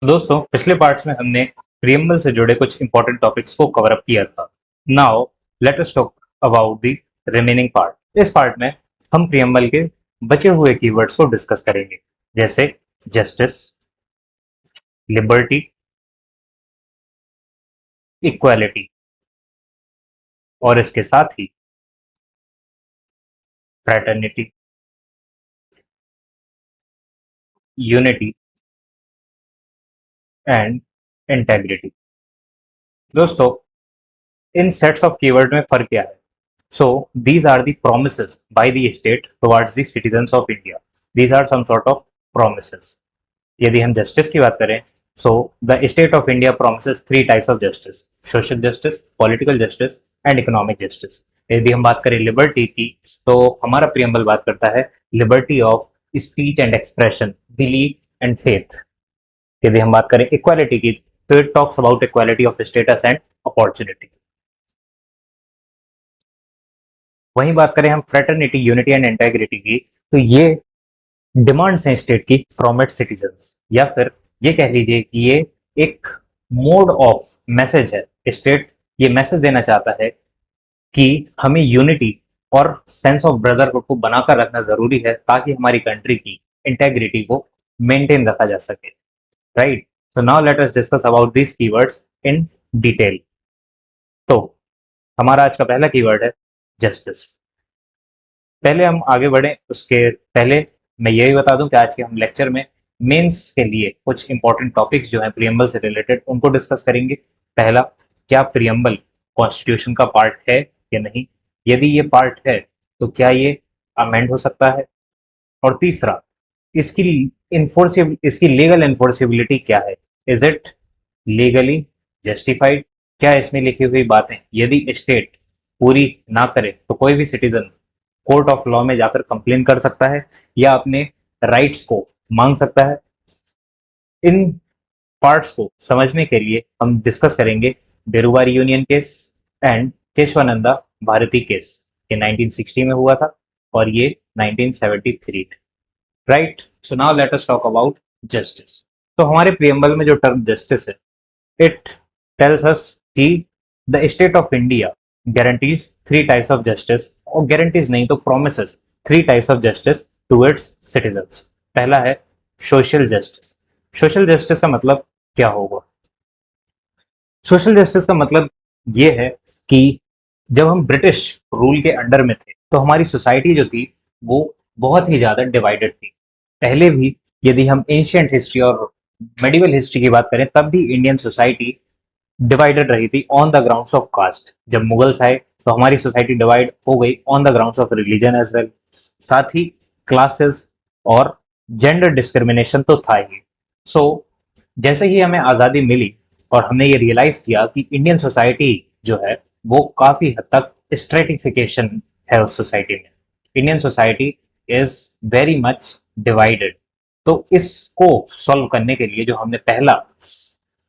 तो दोस्तों पिछले पार्ट्स में हमने प्रियम्बल से जुड़े कुछ इंपॉर्टेंट टॉपिक्स को कवर अप किया था। Now let us talk about the remaining part. इस पार्ट में हम प्रियम्बल के बचे हुए कीवर्ड्स को डिस्कस करेंगे, जैसे जस्टिस, लिबर्टी, इक्वालिटी और इसके साथ ही फ्रैटर्निटी, यूनिटी एंड इंटेग्रिटी। दोस्तों इन सेट्स ऑफ कीवर्ड में फर्क क्या है? So these are the promises by the state towards the citizens of India. These are some sort of promises. यदि हम जस्टिस की बात करें, so the state of India promises three types of justice: social justice, political justice and economic justice. यदि हम बात करें liberty की, तो हमारा प्रियम्बल बात करता है liberty of speech and expression, belief and faith. यदि हम बात करें इक्वालिटी की, तो it talks about equality of status and opportunity. वहीं बात करें हम फ्रेटर्निटी, यूनिटी एंड इंटेग्रिटी की, तो ये डिमांड्स हैं स्टेट की फ्रॉम इट्स सिटीजन्स, या फिर ये कह लीजिए कि ये एक मोड ऑफ मैसेज है। स्टेट ये मैसेज देना चाहता है कि हमें यूनिटी और सेंस ऑफ ब्रदरहुड को बनाकर रखना जरूरी है, ताकि हमारी कंट्री की इंटेग्रिटी को मेंटेन रखा जा सके। Right, so now let us discuss about this keywords in detail. तो हमारा आज का पहला कीवर्ड है जस्टिस। पहले हम आगे बढ़े उसके पहले मैं यही बता दूं कि आज के हम लेक्चर में मेंस के लिए कुछ इंपॉर्टेंट टॉपिक्स जो हैं प्रियम्बल से रिलेटेड, उनको डिस्कस करेंगे। पहला, क्या प्रियम्बल कॉन्स्टिट्यूशन का पार्ट है या नहीं? यदि ये पार्ट है तो क्या ये अमेंड हो सकता है? और तीसरा, इसकी इसकी लीगल इन्फोर्सिबिलिटी क्या है? Is it legally justified? क्या इसमें लिखी हुई बातें यदि स्टेट पूरी ना करे तो कोई भी सिटीजन कोर्ट ऑफ लॉ में जाकर कंप्लेन कर सकता है या अपने राइट्स को मांग सकता है? इन पार्ट्स को समझने के लिए हम डिस्कस करेंगे Berubari union case and Kesavananda Bharati case. ये 1960 में हुआ था और ये 1973। Right, so now let us talk about justice. तो हमारे प्रियम्बल में जो टर्म जस्टिस है, इट टेल्स अस कि the state of India guarantees three types of justice, और guarantees नहीं तो promises three types of justice to its citizens। पहला है social justice। social justice का मतलब क्या होगा? social justice का मतलब ये है कि जब हम ब्रिटिश रूल के अंडर में थे तो हमारी सोसाइटी जो थी वो बहुत ही ज्यादा डिवाइडेड थी। पहले भी यदि हम एंशियंट हिस्ट्री और मेडिवल हिस्ट्री की बात करें, तब भी इंडियन सोसाइटी डिवाइडेड रही थी on the grounds of caste. जब मुगल्स आए तो हमारी सोसाइटी डिवाइड हो गई on the grounds of religion as well. साथ ही क्लासेस और जेंडर डिस्क्रिमिनेशन तो था ही। सो जैसे ही हमें आज़ादी मिली और हमने ये रियलाइज किया कि इंडियन सोसाइटी जो है वो काफ़ी हद तक स्ट्रेटिफिकेशन है उस सोसाइटी में। Indian society is very much divided. तो इसको सॉल्व करने के लिए जो हमने पहला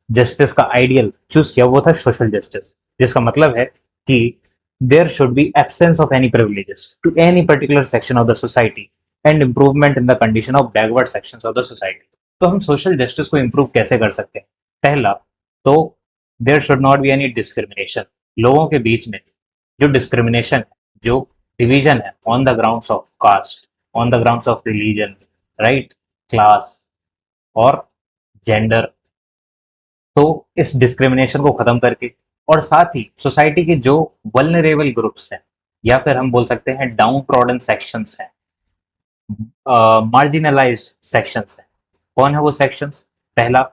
जस्टिस का आइडियल चूज किया वो था सोशल जस्टिस, जिसका मतलब है कि there should be absence of any privileges to any particular section of the society and improvement in the condition of backward sections of the society. तो हम सोशल जस्टिस को इम्प्रूव कैसे कर सकते हैं? पहला तो there should not be any discrimination. लोगों के बीच में जो डिस्क्रिमिनेशन है, जो डिवीजन है on the grounds of caste, on the grounds of religion, right, class और जेंडर, तो इस डिस्क्रिमिनेशन को खत्म करके और साथ ही सोसाइटी के जो वल्नरेबल ग्रुप्स हैं या फिर हम बोल सकते हैं डाउन ट्रॉडन सेक्शंस हैं, मार्जिनलाइज्ड सेक्शंस हैं। कौन है वो सेक्शंस? पहला,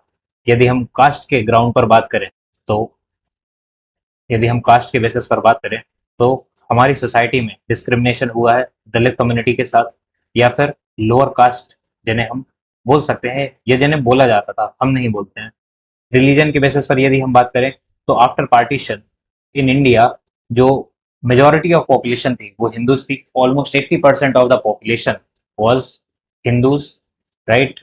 यदि हम कास्ट के ग्राउंड पर बात करें, तो यदि हम कास्ट के बेसिस पर बात करें तो हमारी सोसाइटी में डिस्क्रिमिनेशन हुआ है दलित कम्युनिटी के साथ, या फिर लोअर कास्ट जिन्हें हम बोल सकते हैं या जिन्हें बोला जाता था, हम नहीं बोलते हैं। रिलीजन के बेसिस पर यदि हम बात करें तो आफ्टर पार्टीशन इन इंडिया जो मेजोरिटी ऑफ पॉपुलेशन थी वो हिंदूज थी। Almost 80% of the population was Hindus, right.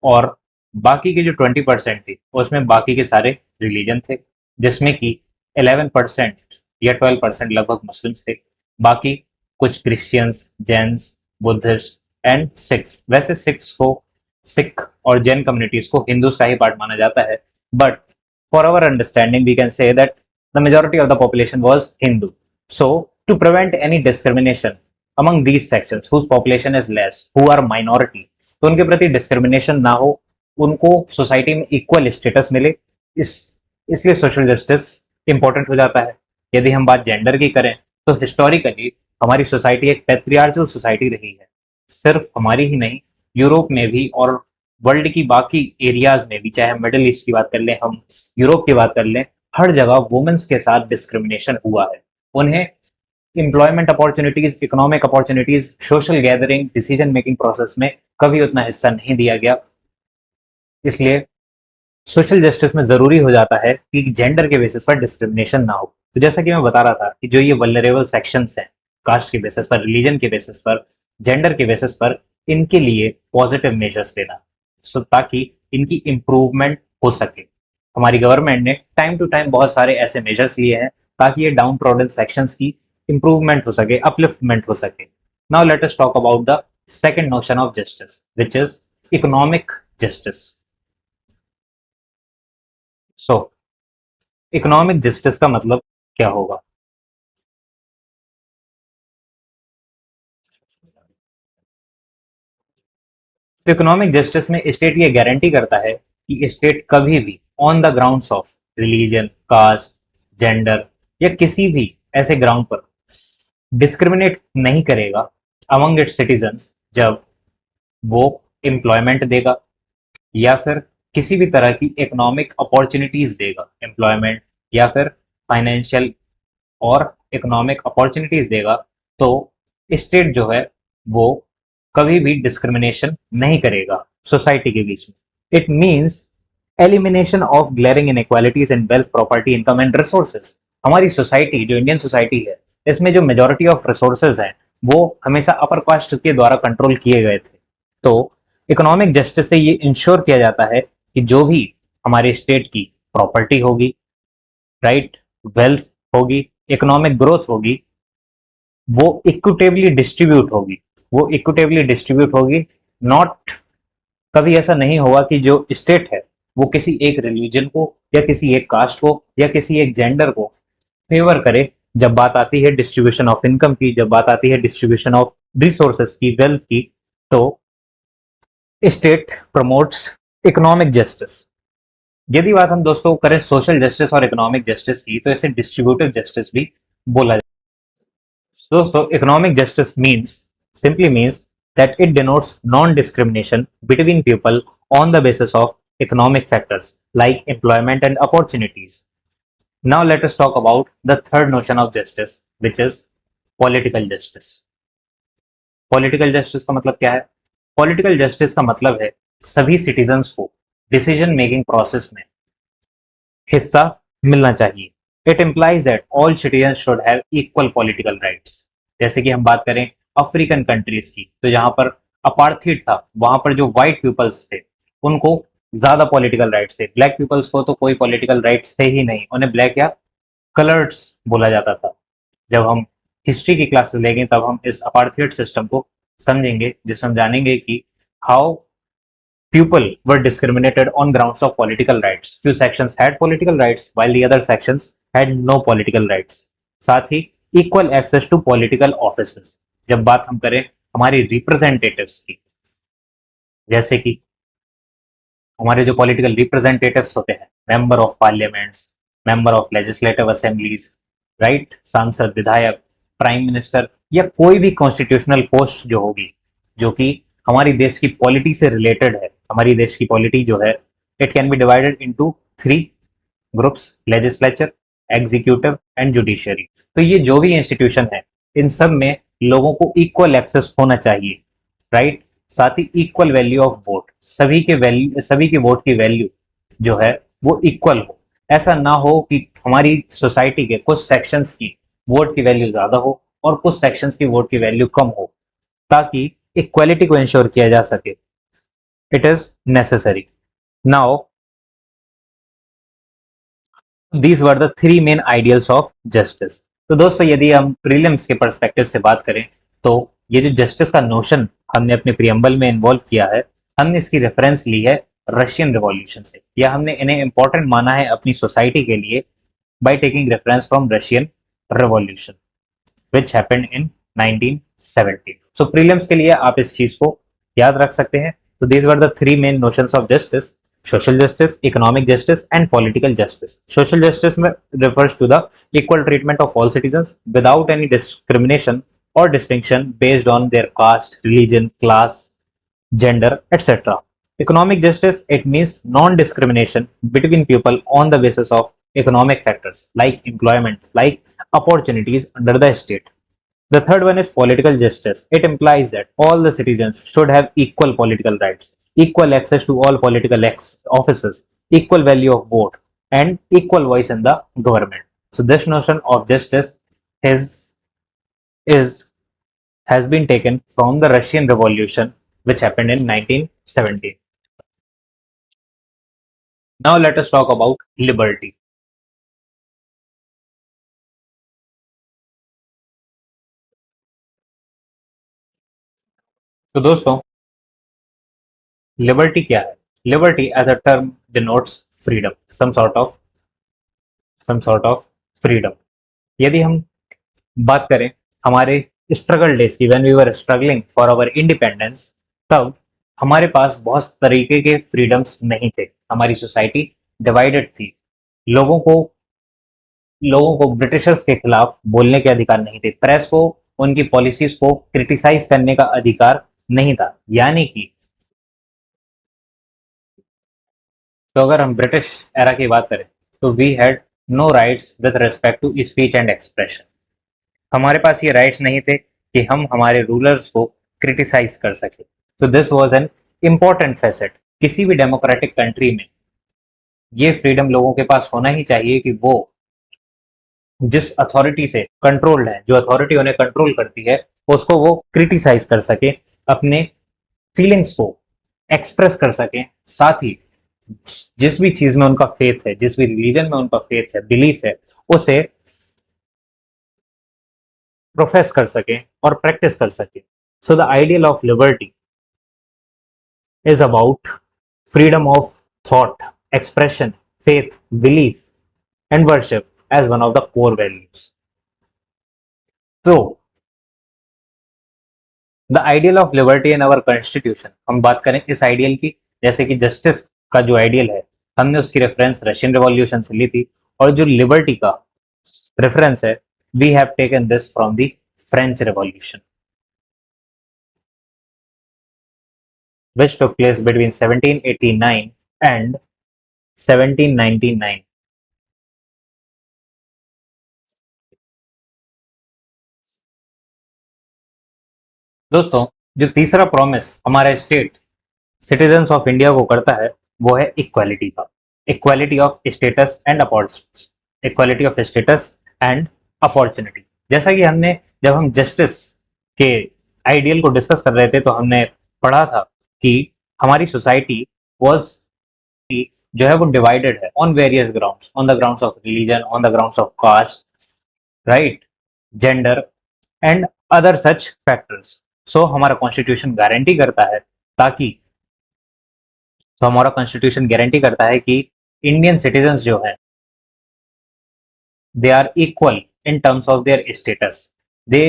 और बाकी के जो 20% थी उसमें बाकी के सारे रिलीजन थे, जिसमें कि 11% या 12% लगभग मुस्लिम्स थे। बाकी कुछ Christians, Jains, Buddhist and Sikhs. वैसे सिख्स को सिख और जैन कम्युनिटीज को हिंदूज का ही पार्ट माना जाता है, but for our understanding we can say that the majority of the population was Hindu. So to prevent any discrimination among these sections whose population is less, who are minority, तो उनके प्रति discrimination ना हो, उनको society में equal status मिले, इस इसलिए सोशल जस्टिस इंपॉर्टेंट हो जाता है. यदि हम बात जेंडर की करें तो हिस्टोरिकली हमारी सोसाइटी एक पैट्रियार्चल सोसाइटी रही है. सिर्फ हमारी ही नहीं, यूरोप में भी और वर्ल्ड की बाकी एरियाज में भी, चाहे हम मिडिल ईस्ट की बात कर लें, हम यूरोप की बात कर लें, हर जगह वुमेन्स के साथ डिस्क्रिमिनेशन हुआ है. उन्हें employment opportunities, economic opportunities, social gathering, decision making process में कभी उतना हिस्सा नहीं दिया गया. इसलिए सोशल जस्टिस में जरूरी हो जाता है कि जेंडर के बेसिस पर डिस्क्रिमिनेशन ना हो. तो जैसा कि मैं बता रहा था कि जो ये वल्नरेबल सेक्शंस हैं, कास्ट के बेसिस पर, रिलीजन के बेसिस पर, जेंडर के बेसिस पर, इनके लिए पॉजिटिव मेजर्स लेना, ताकि इनकी इम्प्रूवमेंट हो सके. हमारी गवर्नमेंट ने टाइम टू टाइम बहुत सारे ऐसे मेजर्स लिए हैं ताकि ये डाउन ट्रोडन सेक्शंस की इम्प्रूवमेंट हो सके, अपलिफ्टमेंट हो सके. Now let us talk about the second notion of justice, which is economic justice. So economic justice का मतलब क्या होगा? तो इकोनॉमिक जस्टिस में स्टेट ये गारंटी करता है कि स्टेट कभी भी on the grounds of religion, caste, gender या किसी भी ऐसे ग्राउंड पर डिस्क्रिमिनेट नहीं करेगा अमंग इट्स सिटीजन्स जब वो एम्प्लॉयमेंट देगा या फिर किसी भी तरह की इकोनॉमिक अपॉर्चुनिटीज देगा, एम्प्लॉयमेंट या फिर फाइनेंशियल और इकोनॉमिक अपॉर्चुनिटीज देगा. तो स्टेट जो है वो कभी भी डिस्क्रिमिनेशन नहीं करेगा सोसाइटी के बीच में. It means elimination of glaring inequalities in wealth, property, income and resources. हमारी सोसाइटी, जो इंडियन सोसाइटी है, इसमें जो मेजोरिटी ऑफ रिसोर्सेज हैं वो हमेशा अपर कास्ट के द्वारा कंट्रोल किए गए थे. तो इकोनॉमिक जस्टिस से ये इंश्योर किया जाता है कि जो भी हमारे स्टेट की प्रॉपर्टी होगी, राइट, वेल्थ होगी, इकोनॉमिक ग्रोथ होगी, वो इक्विटेबली डिस्ट्रीब्यूट होगी. वो इक्विटेबली डिस्ट्रीब्यूट होगी. नॉट, कभी ऐसा नहीं होगा कि जो स्टेट है वो किसी एक रिलीजन को या किसी एक कास्ट को या किसी एक जेंडर को फेवर करे. जब बात आती है डिस्ट्रीब्यूशन ऑफ इनकम की, जब बात आती है डिस्ट्रीब्यूशन ऑफ रिसोर्सेस की, वेल्थ की, तो स्टेट प्रमोट्स इकोनॉमिक जस्टिस. यदि बात हम दोस्तों करें सोशल जस्टिस और इकोनॉमिक जस्टिस की, तो इसे डिस्ट्रीब्यूटिव जस्टिस भी बोला जाता है. दोस्तों, economic justice means, simply means that it denotes non-discrimination between people on the basis of economic factors like employment and opportunities. Now let us talk about the third notion of justice, which is political justice. Political justice का मतलब क्या है? Political justice का मतलब है सभी citizens को decision making process में हिस्सा मिलना चाहिए. It implies that all citizen should have equal political rights. जैसे कि हम बात करें अफ्रीकन कंट्रीज की, तो जहां पर अपार्थीड था, वहां पर जो व्हाइट पीपल्स थे उनको ज्यादा पॉलिटिकल राइट्स थे. ब्लैक पीपल्स को तो कोई पॉलिटिकल राइट्स थे ही नहीं, उन्हें ब्लैक या कलर्स बोला जाता था. जब हम हिस्ट्री की क्लासेस लेंगे तब हम इस अपार्थीड सिस्टम को समझेंगे, जिसमें हम जानेंगे कि how people were discriminated on grounds of political rights. Few sections had political rights while the other sections had no political rights. साथ ही equal access to political offices. जब बात हम करें हमारी रिप्रेजेंटेटिव्स की, जैसे कि हमारे जो पॉलिटिकल रिप्रेजेंटेटिव्स होते हैं, member of parliaments, member of legislative assemblies, right, सांसद, विधायक, प्राइम मिनिस्टर, या कोई भी कॉन्स्टिट्यूशनल पोस्ट जो होगी जो कि हमारी देश की पॉलिटी से रिलेटेड है. हमारी देश की पॉलिटी जो है, it can be divided into three groups: legislature, executive and judiciary. तो ये जो भी इंस्टीट्यूशन है, इन सब में लोगों को इक्वल एक्सेस होना चाहिए, राइट. साथ ही इक्वल वैल्यू ऑफ वोट, सभी के वैल्यू, सभी के वोट की वैल्यू जो है वो इक्वल हो. ऐसा ना हो कि हमारी सोसाइटी के कुछ सेक्शंस की वोट की वैल्यू ज्यादा हो और कुछ सेक्शंस की वोट की वैल्यू कम हो, ताकि इक्वालिटी को इंश्योर किया जा सके. It is necessary. Now these were the three main ideals of justice. तो दोस्तों, यदि हम प्रीलिम्स के पर्सपेक्टिव से बात करें तो ये जो जस्टिस का नोशन हमने अपने प्रियम्बल में इन्वॉल्व किया है, हमने इसकी रेफरेंस ली है रशियन रिवॉल्यूशन से, या हमने इन्हें इंपॉर्टेंट माना है अपनी सोसाइटी के लिए by taking reference from Russian revolution which happened in 1917। So prelims के लिए आप इस चीज को याद रख सकते हैं। तो these were the three main notions of justice: social justice, economic justice, and political justice. Social justice refers to the equal treatment of all citizens without any discrimination or distinction based on their caste, religion, class, gender, etc. Economic justice, it means non-discrimination between people on the basis of economic factors like employment, like opportunities under the state. The third one is political justice. It implies that all the citizens should have equal political rights, equal access to all political offices, equal value of vote, and equal voice in the government. So this notion of justice is, is has been taken from the Russian Revolution, which happened in 1917. Now let us talk about liberty. तो दोस्तों, liberty क्या है? Liberty as a term denotes freedom, some sort of freedom. यदि हम बात करें हमारे struggle days की, when we were struggling for our independence, तब हमारे पास बहुत तरीके के फ्रीडम्स नहीं थे। हमारी सोसाइटी डिवाइडेड थी। लोगों को लोगों को ब्रिटिशर्स के खिलाफ बोलने के अधिकार नहीं थे। प्रेस को उनकी पॉलिसीज को क्रिटिसाइज करने का अधिकार नहीं था। यानी कि तो अगर हम ब्रिटिश एरा की बात करें तो we had no rights with respect to speech and expression. हमारे पास ये राइट्स नहीं थे कि हम हमारे रूलर्स को क्रिटिसाइज कर सके। तो this was an important facet. किसी भी डेमोक्रेटिक कंट्री में ये फ्रीडम लोगों के पास होना ही चाहिए कि वो जिस अथॉरिटी से कंट्रोल्ड है, जो अथॉरिटी उन्हें कंट्रोल करती है, उसको वो क्रिटिसाइज कर सके, अपने फीलिंग्स को एक्सप्रेस कर सके। साथ ही जिस भी चीज में उनका फेथ है, जिस भी रिलीजन में उनका फेथ है, बिलीफ है, उसे प्रोफेस कर सके और प्रैक्टिस कर सके। So the ideal of liberty is about freedom of thought, expression, faith, belief, and worship as one of the core values. So, the ideal of liberty in our constitution, हम बात करें इस ideal की, जैसे कि justice का जो ideal है, हमने उसकी रेफरेंस रशियन रिवॉल्यूशन से ली थी, और जो लिबर्टी का रेफरेंस है, we have taken this from the French revolution which took place between 1789 and 1799। दोस्तों, जो तीसरा प्रॉमिस हमारा स्टेट सिटीजन्स ऑफ इंडिया को करता है, वो है इक्वालिटी का। Equality of status and opportunity, equality of status and opportunity. जैसा कि हमने, जब हम जस्टिस के आइडियल को डिस्कस कर रहे थे, तो हमने पढ़ा था कि हमारी सोसाइटी वॉज, जो है वो डिवाइडेड है on various grounds, on the grounds of religion, on the grounds of caste, right, gender and other such factors. So हमारा कॉन्स्टिट्यूशन गारंटी करता है, ताकि तो हमारा कॉन्स्टिट्यूशन गारंटी करता है कि इंडियन सिटीजन्स जो है, they are equal in terms of their status. They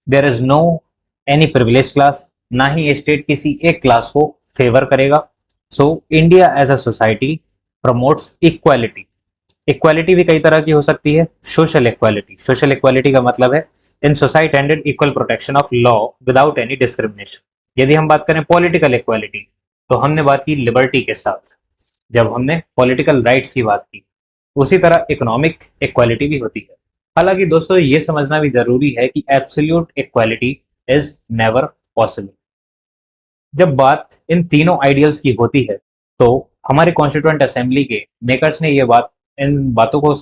there is no any privilege class, ना ही स्टेट किसी एक क्लास को फेवर करेगा। So India as a society promotes equality. Equality भी कई तरह की हो सकती है। सोशल इक्वालिटी, सोशल इक्वालिटी का मतलब है in society ended equal protection of law without any discrimination. यदि हम बात करें पॉलिटिकल इक्वालिटी, तो हमने बात की लिबर्टी के साथ, जब हमने पॉलिटिकल राइट्स की बात की। उसी तरह इकोनॉमिक इक्वालिटी भी होती है। हालांकि दोस्तों, ये समझना भी जरूरी है कि absolute equality is never possible. जब बात इन तीनों आइडियल्स की होती है, तो हमारे कॉन्स्टिट्यूएंट असेंबली के मेकर्स ने ये बात, इन बातों को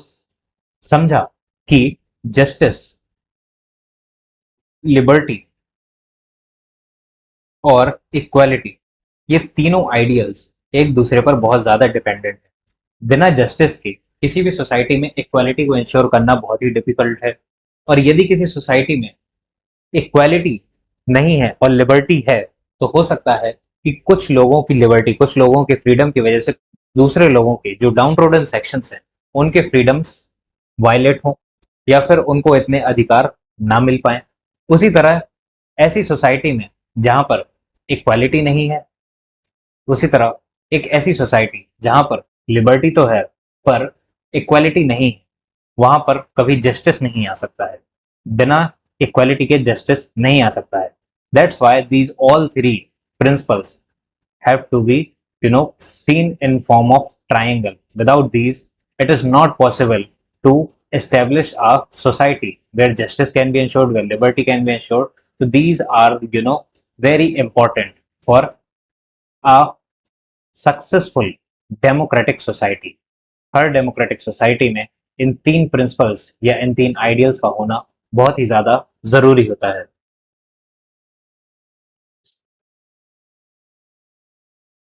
समझा कि जस्टिस, लिबर्टी और इक्वालिटी, ये तीनों आइडियल्स एक दूसरे पर बहुत ज्यादा डिपेंडेंट है। बिना जस्टिस के किसी भी सोसाइटी में इक्वालिटी को इंश्योर करना बहुत ही डिफिकल्ट है। और यदि किसी सोसाइटी में इक्वालिटी नहीं है और लिबर्टी है, तो हो सकता है कि कुछ लोगों की लिबर्टी, कुछ लोगों के फ्रीडम की वजह से दूसरे लोगों के जो डाउन ट्रोडन सेक्शंस हैं उनके फ्रीडम्स वायलेट हों या फिर उनको इतने अधिकार ना मिल पाए। उसी तरह ऐसी सोसाइटी में जहां पर इक्वालिटी नहीं है, उसी तरह एक ऐसी सोसाइटी जहां पर लिबर्टी तो है पर इक्वालिटी नहीं है, वहां पर कभी जस्टिस नहीं आ सकता है। बिना इक्वालिटी के जस्टिस नहीं आ सकता है। That's why these all three principles have to be seen in form of triangle. Without these it is not possible to establish a society where justice can be ensured, where liberty can be ensured. So these are very important for a successful democratic society. Her democratic society में इन तीन principles या इन तीन ideals का होना बहुत ही ज्यादा जरूरी होता है।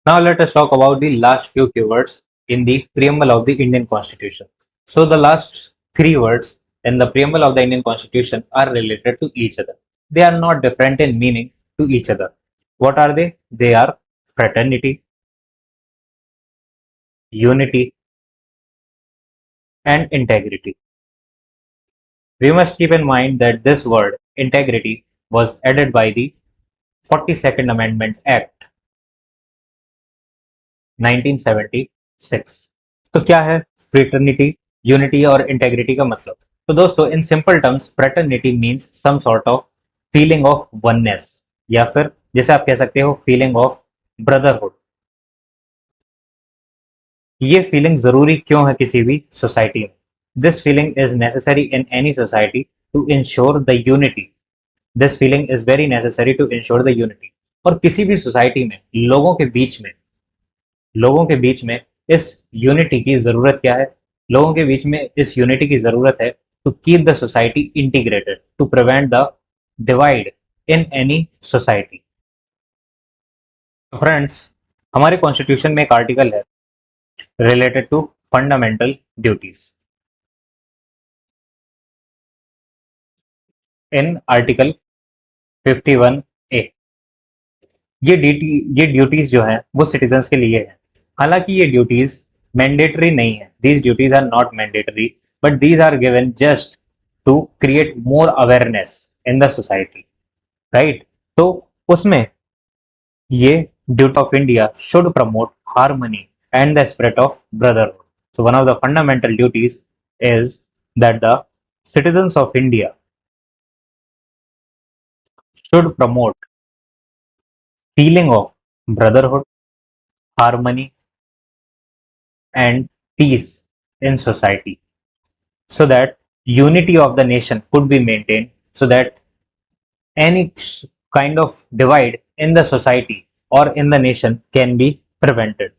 Now let us talk about the last few keywords in the preamble of the Indian Constitution. So the last three words in the preamble of the Indian Constitution are related to each other. They are not different in meaning to each other. What are they? They are fraternity, unity, and integrity. We must keep in mind that this word integrity was added by the 42nd Amendment Act 1976। तो क्या है fraternity, unity और integrity का मतलब? तो दोस्तों in simple terms fraternity means some sort of feeling of oneness, या फिर जैसे आप कह सकते हो फीलिंग ऑफ ब्रदरहुड। ये फीलिंग जरूरी क्यों है किसी भी सोसाइटी में? This feeling is necessary in any society to ensure the unity. This feeling is very necessary to ensure the unity. और किसी भी सोसाइटी में लोगों के बीच में इस यूनिटी की जरूरत क्या है? लोगों के बीच में इस यूनिटी की जरूरत है to keep the society integrated, to prevent the divide in any society. Friends, हमारे कॉन्स्टिट्यूशन में एक आर्टिकल है related to fundamental duties. In article 51 A ये ड्यूटीज जो है वो सिटीजन्स के लिए है। हालांकि ये ड्यूटीज मैंडेटरी नहीं है, these duties are not mandatory, but these are given just to create more awareness in the society, right? तो उसमें ये duty of India should promote harmony and the spirit of brotherhood. So one of the fundamental duties is that the citizens of India should promote feeling of brotherhood, harmony, and peace in society, so that unity of the nation could be maintained, so that any kind of divide in the society or in the nation can be prevented.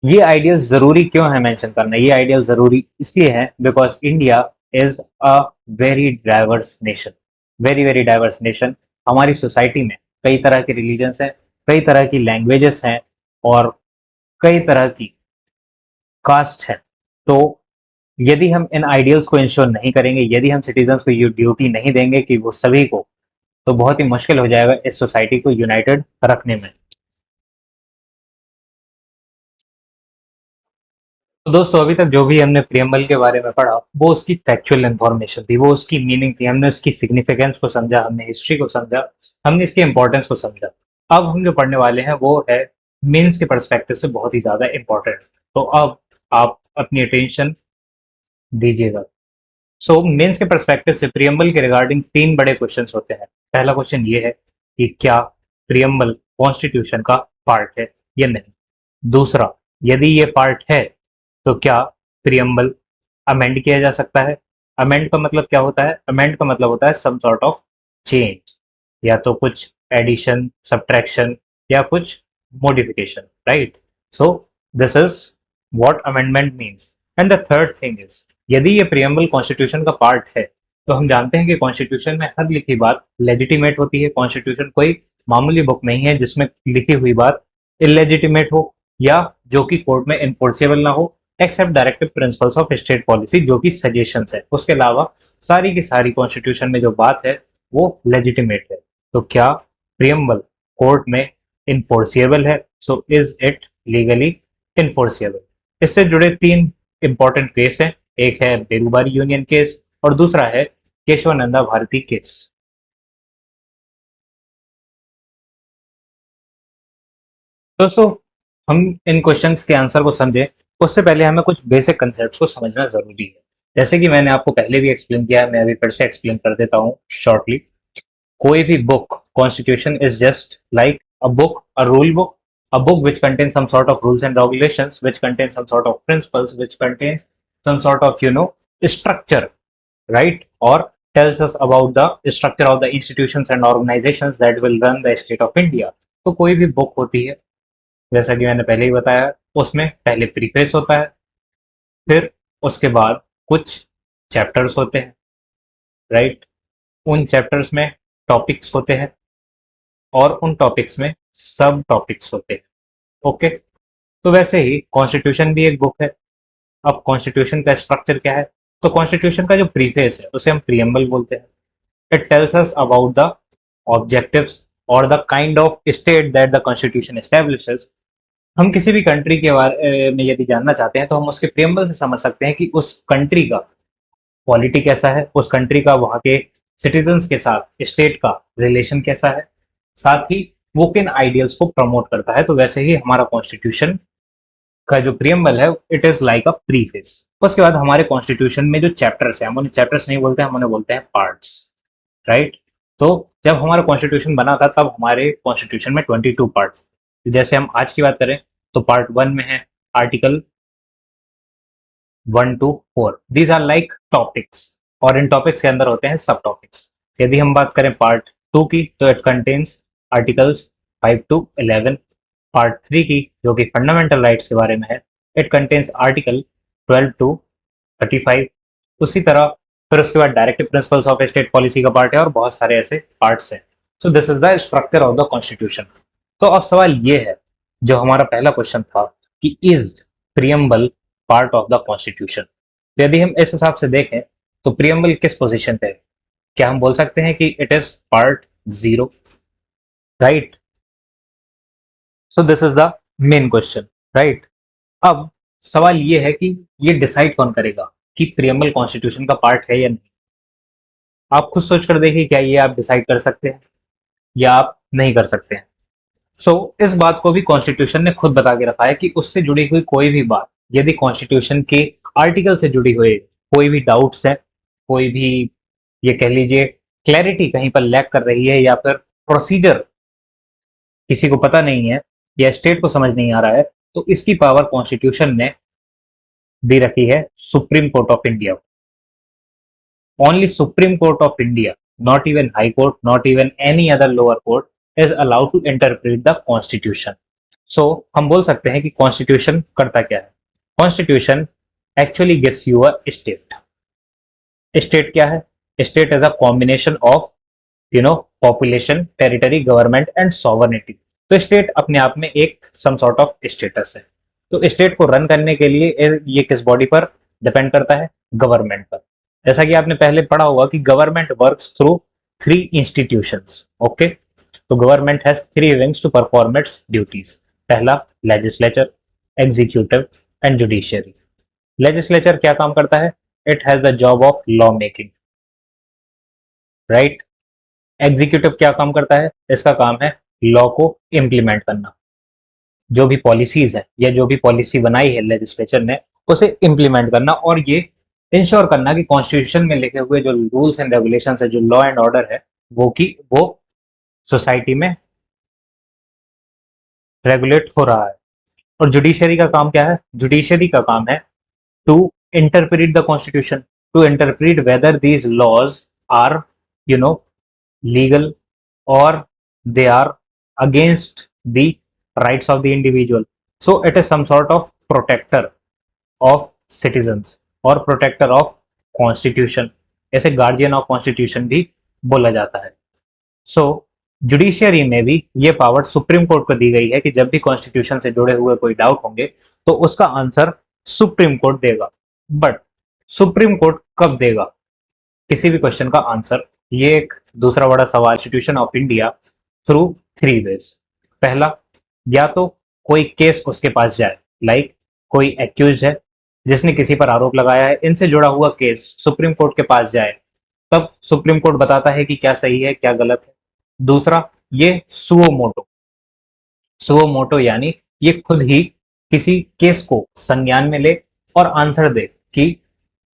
ये ideal जरूरी क्यों है mention करना? ये ideal जरूरी इसलिए है because India is a very diverse nation, very very diverse nation. हमारी सोसाइटी में कई तरह के रिलीजन्स हैं, कई तरह की लैंग्वेजेस हैं और कई तरह की कास्ट है। तो यदि हम इन आइडियल्स को इंश्योर नहीं करेंगे, यदि हम सिटीजन्स को ये ड्यूटी नहीं देंगे कि वो सभी को, तो बहुत ही मुश्किल हो जाएगा इस सोसाइटी को यूनाइटेड रखने में। तो दोस्तों अभी तक जो भी हमने प्रियम्बल के बारे में पढ़ा वो उसकी फैक्चुअल इन्फॉर्मेशन थी, वो उसकी मीनिंग थी, हमने उसकी सिग्निफिकेंस को समझा, हमने हिस्ट्री को समझा, हमने इसकी इंपॉर्टेंस को समझा। अब हम जो पढ़ने वाले हैं वो है मीन्स के परस्पेक्टिव से बहुत ही ज्यादा इंपॉर्टेंट। तो अब आप अपनी अटेंशन दीजिएगा। सो मेंस के पर्सपेक्टिव से प्रियम्बल के रिगार्डिंग तीन बड़े क्वेश्चंस होते हैं। पहला क्वेश्चन ये है कि क्या प्रियम्बल कॉन्स्टिट्यूशन का पार्ट है या नहीं। दूसरा, यदि ये पार्ट है तो क्या प्रियम्बल अमेंड किया जा सकता है? अमेंड का मतलब क्या होता है? अमेंड का मतलब होता है सम सॉर्ट ऑफ चेंज, या तो कुछ एडिशन, सब्ट्रैक्शन या कुछ modification, right? So this is what amendment means. And the third thing is, यदि ये प्रियम्बल कॉन्स्टिट्यूशन का पार्ट है तो हम जानते हैं कि कॉन्स्टिट्यूशन में हर लिखी बात लेजिटिमेट होती है। कॉन्स्टिट्यूशन कोई मामूली बुक नहीं है जिसमें लिखी हुई बात इलेजिटिमेट हो या जो कि कोर्ट में इन्फोर्सेबल ना हो, except directive principles of state policy जो कि सजेशंस है। उसके अलावा सारी की सारी कॉन्स्टिट्यूशन में जो बात है वो लेजिटिमेट है। तो क्या प्रियम्बल कोर्ट में इन्फोर्सिएबल है, so is it legally enforceable. इससे जुड़े तीन इंपॉर्टेंट केस हैं, एक है बेरूबारी यूनियन केस और दूसरा है केशवानंदा भारती केस। दोस्तों, हम इन क्वेश्चंस के आंसर को समझें उससे पहले हमें कुछ बेसिक कंसेप्ट को समझना जरूरी है। जैसे कि मैंने आपको पहले भी एक्सप्लेन किया है, मैं अभी फिर से एक्सप्लेन कर देता हूँ शॉर्टली। कोई भी book, constitution is just like a book, a rule book, a book which contains some sort of rules and regulations, which contains some sort of principles, which contains some sort of structure, right? Or tells us about the structure of the institutions and organizations that will run the state of India। तो कोई भी book होती है, जैसा कि मैंने पहले ही बताया, उसमें पहले प्रीफेस होता है, फिर उसके बाद कुछ चैप्टर्स होते हैं, राइट? उन चैप्टर्स में टॉपिक्स होते हैं और उन टॉपिक्स में सब टॉपिक्स होते हैं। ओके, तो वैसे ही कॉन्स्टिट्यूशन भी एक बुक है। अब कॉन्स्टिट्यूशन का स्ट्रक्चर क्या है? तो कॉन्स्टिट्यूशन का जो प्रीफेस है उसे हम प्रीएम्बल बोलते हैं। It tells us about the objectives और the kind of state that the constitution establishes. हम किसी भी कंट्री के बारे में यदि जानना चाहते हैं तो हम उसके प्रीएम्बल से समझ सकते हैं कि उस कंट्री का पॉलिटी कैसा है, उस कंट्री का वहाँ के सिटीजन्स के साथ स्टेट का रिलेशन कैसा है, साथ ही वो किन आइडियल्स को प्रमोट करता है। तो वैसे ही हमारा कॉन्स्टिट्यूशन का जो प्रीएम्बल है it is like a preface. उसके बाद हमारे कॉन्स्टिट्यूशन में जो चैप्टर्स हैं, हम उन्हें चैप्टर्स नहीं बोलते हैं, हम उन्हें बोलते हैं पार्ट्स, राइट? तो जब हमारा कॉन्स्टिट्यूशन बना था तब हमारे कॉन्स्टिट्यूशन में 22 पार्ट्स। जैसे हम आज की बात करें तो पार्ट 1 में है article 1 to 4, these are like topics, और इन टॉपिक्स के अंदर होते हैं सब टॉपिक्स। यदि हम बात करें पार्ट 2 की तो it contains articles 5 to 11। Part 3 की जो कि फंडामेंटल राइट्स के बारे में है, इट कंटेन्स आर्टिकल 12 to 35। उसी तरह फिर उसके बाद directive principles of state policy का पार्ट है और बहुत सारे ऐसे पार्ट्स हैं। सो this is the structure of the constitution. तो अब सवाल ये है, जो हमारा पहला क्वेश्चन था कि is preamble part of the constitution? तो यदि हम इस हिसाब से देखें तो प्रियम्बल किस पोजीशन पे है? क्या हम बोल सकते हैं कि it is part 0, right? So this is the main question, right? अब सवाल ये है कि ये डिसाइड कौन करेगा कि प्रियम्बल कॉन्स्टिट्यूशन का पार्ट है या नहीं। आप खुद सोच कर देखिए, क्या ये आप डिसाइड कर सकते हैं या आप नहीं कर सकते हैं। इस बात को भी कॉन्स्टिट्यूशन ने खुद बता के रखा है कि उससे जुड़ी हुई कोई भी बात, यदि कॉन्स्टिट्यूशन के आर्टिकल से जुड़ी हुई कोई भी डाउट्स है, कोई भी ये कह लीजिए क्लैरिटी कहीं पर लैक कर रही है, या फिर प्रोसीजर किसी को पता नहीं है या स्टेट को समझ नहीं आ रहा है, तो इसकी पावर कॉन्स्टिट्यूशन ने दे रखी है supreme court of India. Only supreme court of India, not even high court, not even any other lower court is allowed to interpret the constitution. So हम बोल सकते हैं कि कॉन्स्टिट्यूशन करता क्या है? Constitution actually gives you a state. State क्या है? State is a combination of population, territory, government and sovereignty. तो स्टेट अपने आप में एक सम सॉर्ट ऑफ स्टेटस है। तो स्टेट को रन करने के लिए ये किस बॉडी पर डिपेंड करता है? गवर्नमेंट पर। जैसा कि आपने पहले पढ़ा होगा कि government works through 3 institutions. Okay, तो government has 3 wings to perform its duties. पहला legislature, executive and judiciary. Legislature क्या काम करता है? It has the job of law making, right? Executive क्या काम करता है? इसका काम है लॉ को इम्प्लीमेंट करना। जो भी पॉलिसीज है या जो भी पॉलिसी बनाई है लेजिस्लेचर ने, उसे इम्प्लीमेंट करना और ये इंश्योर करना कि कॉन्स्टिट्यूशन में लिखे हुए जो रूल्स एंड रेगुलेशन है, जो लॉ एंड ऑर्डर है, वो सोसाइटी में रेगुलेट हो रहा है। और जुडिशरी का काम क्या है? जुडिशरी का काम है to interpret the constitution, to interpret whether these laws are you know legal or they are against the rights of the individual। So it is some sort of protector of citizens और protector of constitution, ऐसे guardian of constitution भी बोला जाता है। सो judiciary में भी ये power supreme court को दी गई है कि जब भी कॉन्स्टिट्यूशन से जुड़े हुए कोई डाउट होंगे तो उसका आंसर सुप्रीम कोर्ट देगा। बट सुप्रीम कोर्ट कब देगा किसी भी क्वेश्चन का आंसर? ये एक दूसरा बड़ा सवाल। Constitution of India through three ways. पहला, या तो कोई केस उसके पास जाए, लाइक कोई एक्यूज है जिसने किसी पर आरोप लगाया है, इनसे जुड़ा हुआ केस सुप्रीम कोर्ट के पास जाए, तब सुप्रीम कोर्ट बताता है कि क्या सही है क्या गलत है। दूसरा, ये सुओ मोटो, सुओ मोटो यानी ये खुद ही किसी केस को संज्ञान में ले और आंसर दे कि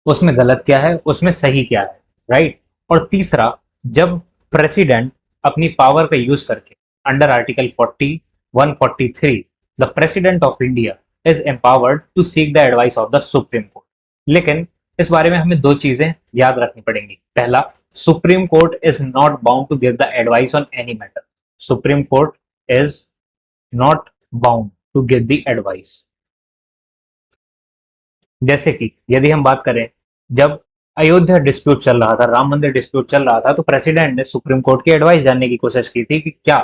उसमें गलत क्या है उसमें सही क्या है, राइट। और तीसरा, जब प्रेसिडेंट अपनी पावर का यूज करके under article 143 the president of India is empowered to seek the advice of the supreme court. लेकिन इस बारे में हमें दो चीजें याद रखनी पड़ेंगी। पहला, supreme court is not bound to give the advice on any matter. Supreme court is not bound to give the advice. जैसे कि यदि हम बात करें, जब अयोध्या डिस्प्यूट चल रहा था, राम मंदिर डिस्प्यूट चल रहा था, तो प्रेसिडेंट ने सुप्रीम कोर्ट की एडवाइस जानने की कोशिश की थी कि क्या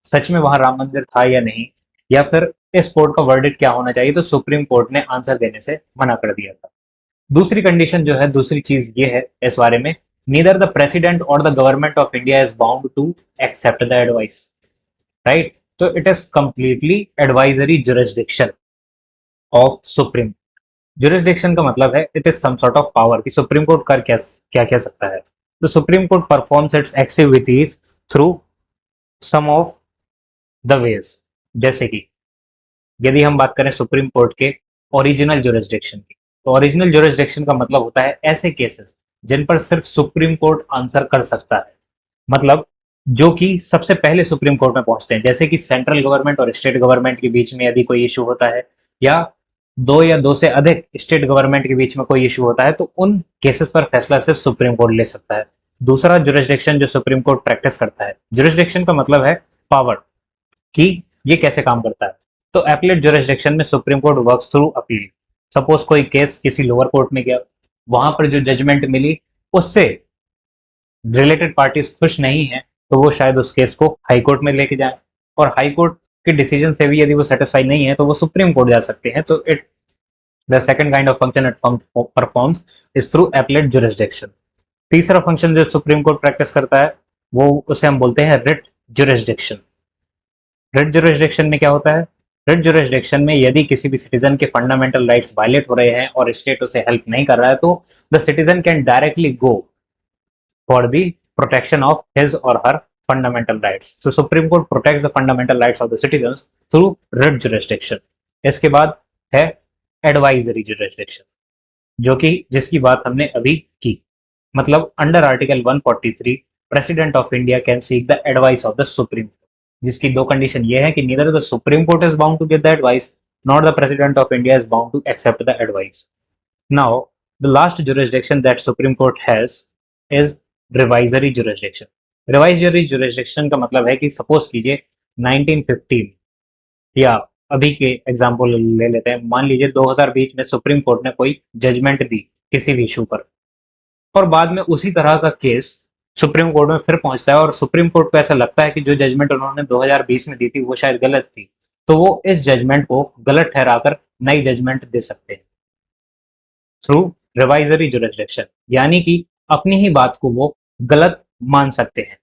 सच में वहां राम मंदिर था या नहीं, या फिर इस कोर्ट का वर्डिक्ट क्या होना चाहिए। तो सुप्रीम कोर्ट ने आंसर देने से मना कर दिया था। दूसरी कंडीशन जो है, दूसरी चीज ये है इस बारे में, नीदर द प्रेसिडेंट और the government of India is bound to accept the advice, right. तो it is completely advisory jurisdiction of supreme. Jurisdiction का मतलब है it is some sort of power कि सुप्रीम कोर्ट कर क्या क्या कह सकता है। तो supreme court performs its activities through some of the ways. जैसे कि यदि हम बात करें सुप्रीम कोर्ट के ओरिजिनल जुरिस्डिक्शन की, तो ओरिजिनल जुरिस्डिक्शन का मतलब होता है ऐसे केसेस जिन पर सिर्फ सुप्रीम कोर्ट आंसर कर सकता है, मतलब जो कि सबसे पहले सुप्रीम कोर्ट में पहुंचते हैं। जैसे कि सेंट्रल गवर्नमेंट और स्टेट गवर्नमेंट के बीच में यदि कोई इशू होता है, या दो या दो से अधिक स्टेट गवर्नमेंट के बीच में कोई इशू होता है, तो उन केसेस पर फैसला सिर्फ सुप्रीम कोर्ट ले सकता है। दूसरा जुरिस्डिक्शन जो सुप्रीम कोर्ट प्रैक्टिस करता है, जुरिस्डिक्शन का मतलब है पावर, कि ये कैसे काम करता है। तो एपलेट जुरिस्डिक्शन में supreme court works through appeal. Suppose कोई केस किसी लोअर कोर्ट में गया, वहां पर जो जजमेंट मिली उससे रिलेटेड पार्टीज खुश नहीं है, तो वो शायद उस केस को हाई कोर्ट में लेके जाए, और हाई कोर्ट के डिसीजन से भी यदि वो सेटिस्फाई नहीं है तो वो सुप्रीम कोर्ट जा सकते हैं। तो it the second kind of function it performs is through appellate jurisdiction. तीसरा फंक्शन जो सुप्रीम कोर्ट प्रैक्टिस करता है, वो उसे हम बोलते हैं रिट जुरिस्डिक्शन। रिट जुरिस्डिक्शन में क्या होता है? रिट जुरिस्डिक्शन में यदि किसी भी सिटीजन के फंडामेंटल राइट्स वायलेट हो रहे हैं और स्टेट उसे हेल्प नहीं कर रहा है, तो the citizen can directly go for the protection of his or her fundamental rights. So Supreme Court protects the fundamental rights of the citizens through writ jurisdiction. इसके बाद है एडवाइजरी जुरिस्डिक्शन, जो कि जिसकी बात हमने अभी की। मतलब under article 143 president of India can seek the advice of the supreme court, जिसकी दो कंडीशन ये है कि neither the supreme court is bound to give the advice, not the president of India is bound to accept the advice. Now, the last jurisdiction that Supreme Court has is revisory jurisdiction. Revisory jurisdiction का मतलब है कि suppose कीजिए 1915, या अभी के example ले लेते हैं, मान लीजिए 2020 में सुप्रीम कोर्ट ने कोई जजमेंट दी किसी भी इशू पर, और बाद में उसी तरह का केस सुप्रीम कोर्ट में फिर पहुंचता है, और सुप्रीम कोर्ट को ऐसा लगता है कि जो जजमेंट उन्होंने 2020 में दी थी वो शायद गलत थी, तो वो इस जजमेंट को गलत ठहराकर नई जजमेंट दे सकते हैं थ्रू रिवाइजरी जुरिस्डिक्शन, यानी कि अपनी ही बात को वो गलत मान सकते हैं।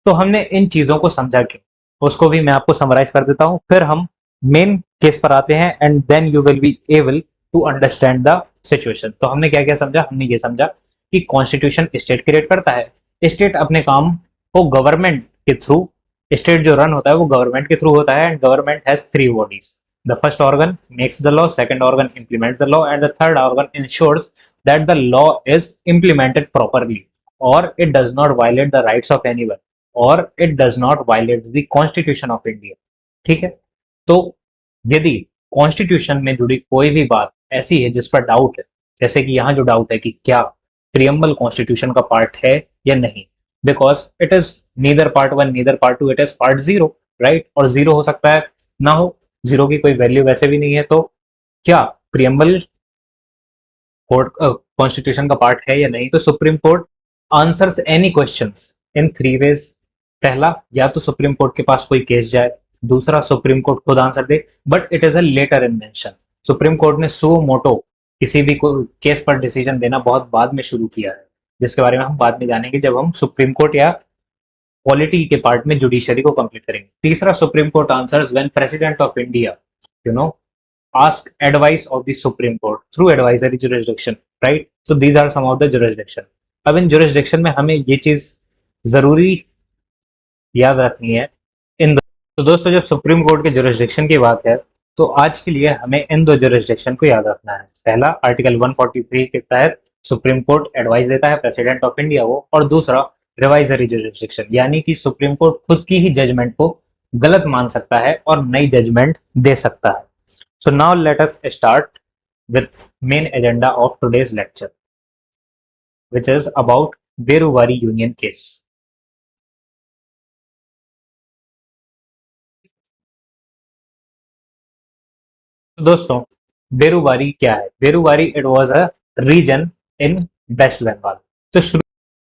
तो हमने इन चीजों को समझा क्यों, उसको भी मैं आपको समराइज कर देता हूं, फिर हम मेन केस पर आते हैं, and then you will be able to understand the situation. तो हमने क्या क्या समझा? हमने ये समझा कि कॉन्स्टिट्यूशन स्टेट क्रिएट करता है, स्टेट अपने काम को गवर्नमेंट के थ्रू, स्टेट जो रन होता है वो गवर्नमेंट के थ्रू होता है, and government has three bodies. The first organ makes the law, second organ implements the law, and the third organ ensures that the law is implemented properly, or it does not violate the rights of anyone, or it does not violate the Constitution of India. ठीक है? तो यदि constitution में जुड़ी कोई भी बात ऐसी है जिस पर डाउट है, जैसे कि यहाँ जो डाउट है कि क्या प्रियम्बल कॉन्स्टिट्यूशन का पार्ट है या नहीं, because it is neither part one neither part two, it is part zero, right. और जीरो हो सकता है ना हो, जीरो की कोई वैल्यू वैसे भी नहीं है, तो क्या प्रियम्बल कोर्ट कॉन्स्टिट्यूशन का पार्ट है या नहीं। तो supreme court answers any questions in three ways. पहला, या तो सुप्रीम कोर्ट के पास कोई केस जाए, दूसरा सुप्रीम कोर्ट खुद आंसर दे, but it is a later invention. Supreme court ने सुओ मोटो किसी भी केस पर डिसीजन देना बहुत बाद में शुरू किया है, जिसके बारे में हम बाद में जानेंगे जब हम सुप्रीम कोर्ट या पॉलिटी के पार्ट में जुडिशरी को कंप्लीट करेंगे। तीसरा, supreme court answers when president of India you know ask advice of the Supreme Court through advisory jurisdiction, right? So these are some of the jurisdiction. अब इन jurisdiction में हमें ये चीज जरूरी याद रखनी है इन तो दोस्तों जब सुप्रीम कोर्ट के जुरिस्डिक्शन की बात है तो आज के लिए हमें इन दो जुरिस्डिक्शन को याद रखना है। पहला, आर्टिकल 143 के तहत सुप्रीम कोर्ट एडवाइस देता है प्रेसिडेंट ऑफ इंडिया को, और दूसरा रिवाइजरी जुरिस्डिक्शन, यानी कि सुप्रीम कोर्ट खुद की ही जजमेंट को गलत मान सकता है और नई जजमेंट दे सकता है। So now let us start with main agenda of today's lecture, which is about Beruvari Union case. तो दोस्तों बेरुवारी क्या है? Berubari it was a region in West Bengal. तो शुरू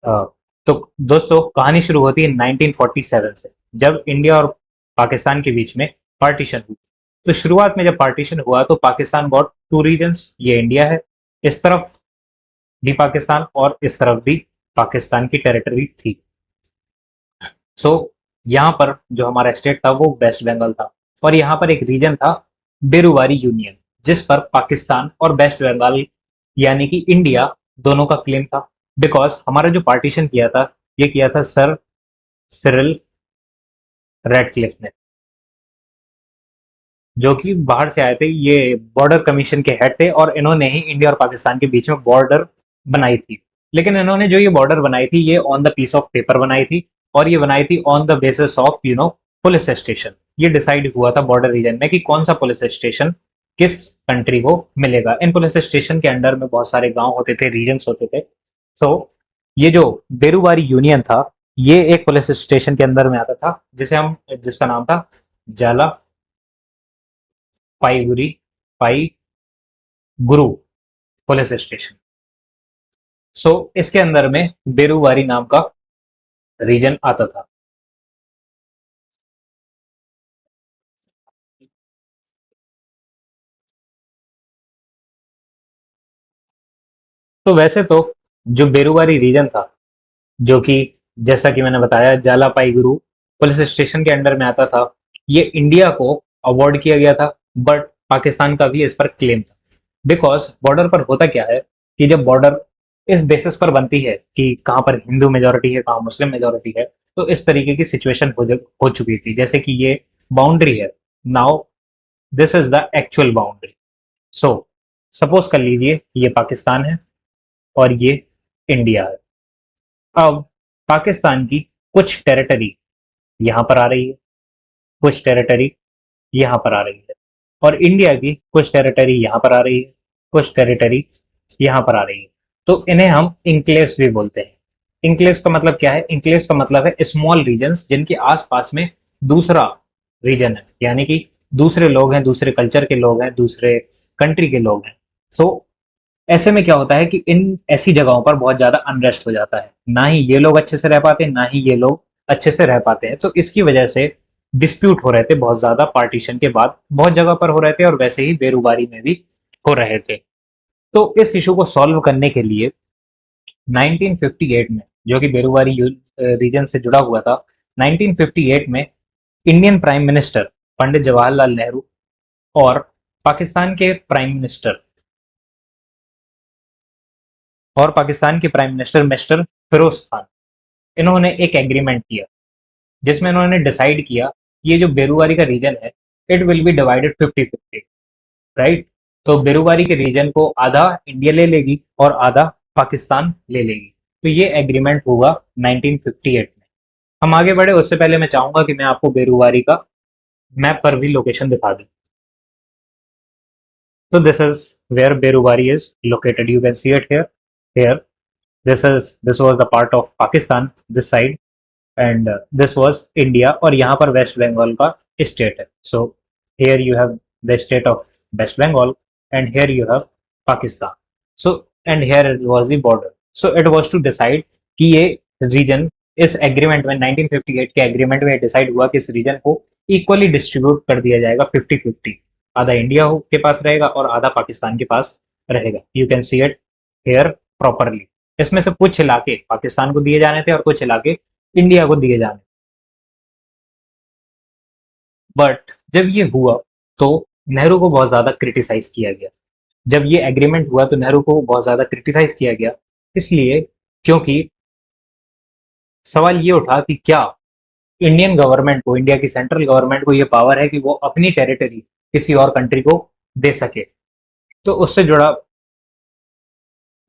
अ, तो दोस्तों कहानी शुरू होती है 1947 से, जब इंडिया और पाकिस्तान के बीच में पार्टीशन हुई। तो शुरुआत में जब पार्टीशन हुआ तो पाकिस्तान गॉट टू रीजन्स, ये इंडिया है, इस तरफ भी पाकिस्तान और इस तरफ भी पाकिस्तान की टेरिटरी थी। सो यहाँ पर जो हमारा स्टेट था वो वेस्ट बंगाल था, और यहाँ पर एक रीजन था बेरुवारी यूनियन, जिस पर पाकिस्तान और वेस्ट बंगाल यानी कि इंडिया दोनों का क्लेम था। बिकॉज हमारा जो पार्टीशन किया था ये किया था सर सिरिल रेडक्लिफ ने, जो कि बाहर से आए थे, ये बॉर्डर कमीशन के हेड थे, और इन्होंने ही इंडिया और पाकिस्तान के बीच में बॉर्डर बनाई थी। लेकिन इन्होंने जो ये बॉर्डर बनाई थी ये on the piece of paper बनाई थी, और ये बनाई थी on the basis of police station. ये डिसाइड हुआ था बॉर्डर रीजन में कि कौन सा पुलिस स्टेशन किस कंट्री को मिलेगा। इन पुलिस स्टेशन के अंडर में बहुत सारे गांव होते थे, रीजन्स होते थे। सो ये जो बेरुवारी यूनियन था ये एक पुलिस स्टेशन के अंदर में आता था, जिसका नाम था जाला पाईगुरी पाई गुरु पुलिस स्टेशन। सो इसके अंदर में बेरुवारी नाम का रीजन आता था। तो वैसे तो जो बेरुवारी रीजन था, जो कि जैसा कि मैंने बताया जालापाई गुरु पुलिस स्टेशन के अंडर में आता था, ये इंडिया को अवार्ड किया गया था, बट पाकिस्तान का भी इस पर क्लेम था। बिकॉज बॉर्डर पर होता क्या है कि जब बॉर्डर इस बेसिस पर बनती है कि कहाँ पर हिंदू मेजोरिटी है कहाँ मुस्लिम मेजोरिटी है, तो इस तरीके की सिचुएशन हो चुकी थी, जैसे कि ये बाउंड्री है। Now this is the actual boundary. So suppose कर लीजिए ये पाकिस्तान है और ये इंडिया है। अब पाकिस्तान की कुछ टेरिटरी यहाँ पर आ रही है, कुछ टेरिटरी यहाँ पर आ रही है, और इंडिया की कुछ टेरिटरी यहाँ पर आ रही है, कुछ टेरिटरी यहाँ पर आ रही है। तो इन्हें हम इंक्लेव्स भी बोलते हैं। इंक्लेव्स का मतलब क्या है? इंक्लेव्स का मतलब है स्मॉल रीजन्स जिनके आसपास में दूसरा रीजन है, यानी कि दूसरे लोग हैं, दूसरे कल्चर के लोग हैं, दूसरे कंट्री के लोग हैं। सो ऐसे में क्या होता है कि इन ऐसी जगहों पर बहुत ज्यादा अनरेस्ट हो जाता है, ना ही ये लोग अच्छे से रह पाते हैं ना ही ये लोग अच्छे से रह पाते हैं। तो इसकी वजह से डिस्प्यूट हो रहे थे बहुत ज्यादा, पार्टीशन के बाद बहुत जगह पर हो रहे थे, और वैसे ही बेरुबारी में भी हो रहे थे। तो इस इशू को सॉल्व करने के लिए 1958 में, जो कि बेरुबारी रीजन से जुड़ा हुआ था, 1958 में Indian prime minister Pandit Jawaharlal Nehru और पाकिस्तान के prime minister mister Firoz Khan, इन्होंने एक एग्रीमेंट किया जिसमें इन्होंने डिसाइड किया ये जो बेरुवारी का रीजन है it will be divided 50-50, right? तो बेरुवारी के रीजन को आधा इंडिया ले लेगी और आधा पाकिस्तान ले लेगी। तो ये एग्रीमेंट हुआ 1958 में। हम आगे बढ़े उससे पहले मैं चाहूंगा कि मैं आपको बेरुवारी का मैप पर भी लोकेशन दिखा दूं। तो this is where Berubari is located, you can see it here. Here this was the part of Pakistan, this side, and this was India, और यहाँ पर वेस्ट बंगाल का स्टेट है। सो here you have the state of West Bengal and here you have Pakistan. So and here it was the border. So it was to decide कि ये reason इस agreement में 1958 के एग्रीमेंट में डिसाइड हुआ कि इस रीजन को इक्वली डिस्ट्रीब्यूट कर दिया जाएगा 50-50। आधा इंडिया के पास रहेगा और आधा पाकिस्तान के पास रहेगा। You can see it here properly. इसमें से कुछ इलाके पाकिस्तान को दिए जाने थे और कुछ इलाके इंडिया को दिए जाने। बट जब ये हुआ तो नेहरू को बहुत ज़्यादा क्रिटिसाइज़ किया गया। जब ये एग्रीमेंट हुआ तो नेहरू को बहुत ज़्यादा क्रिटिसाइज़ किया गया, इसलिए क्योंकि सवाल ये उठा कि क्या इंडियन गवर्नमेंट को, इंडिया की सेंट्रल गवर्नमेंट को ये पावर है कि वो अपनी टेरिटरी किसी और कंट्री को दे सके। तो उससे जुड़ा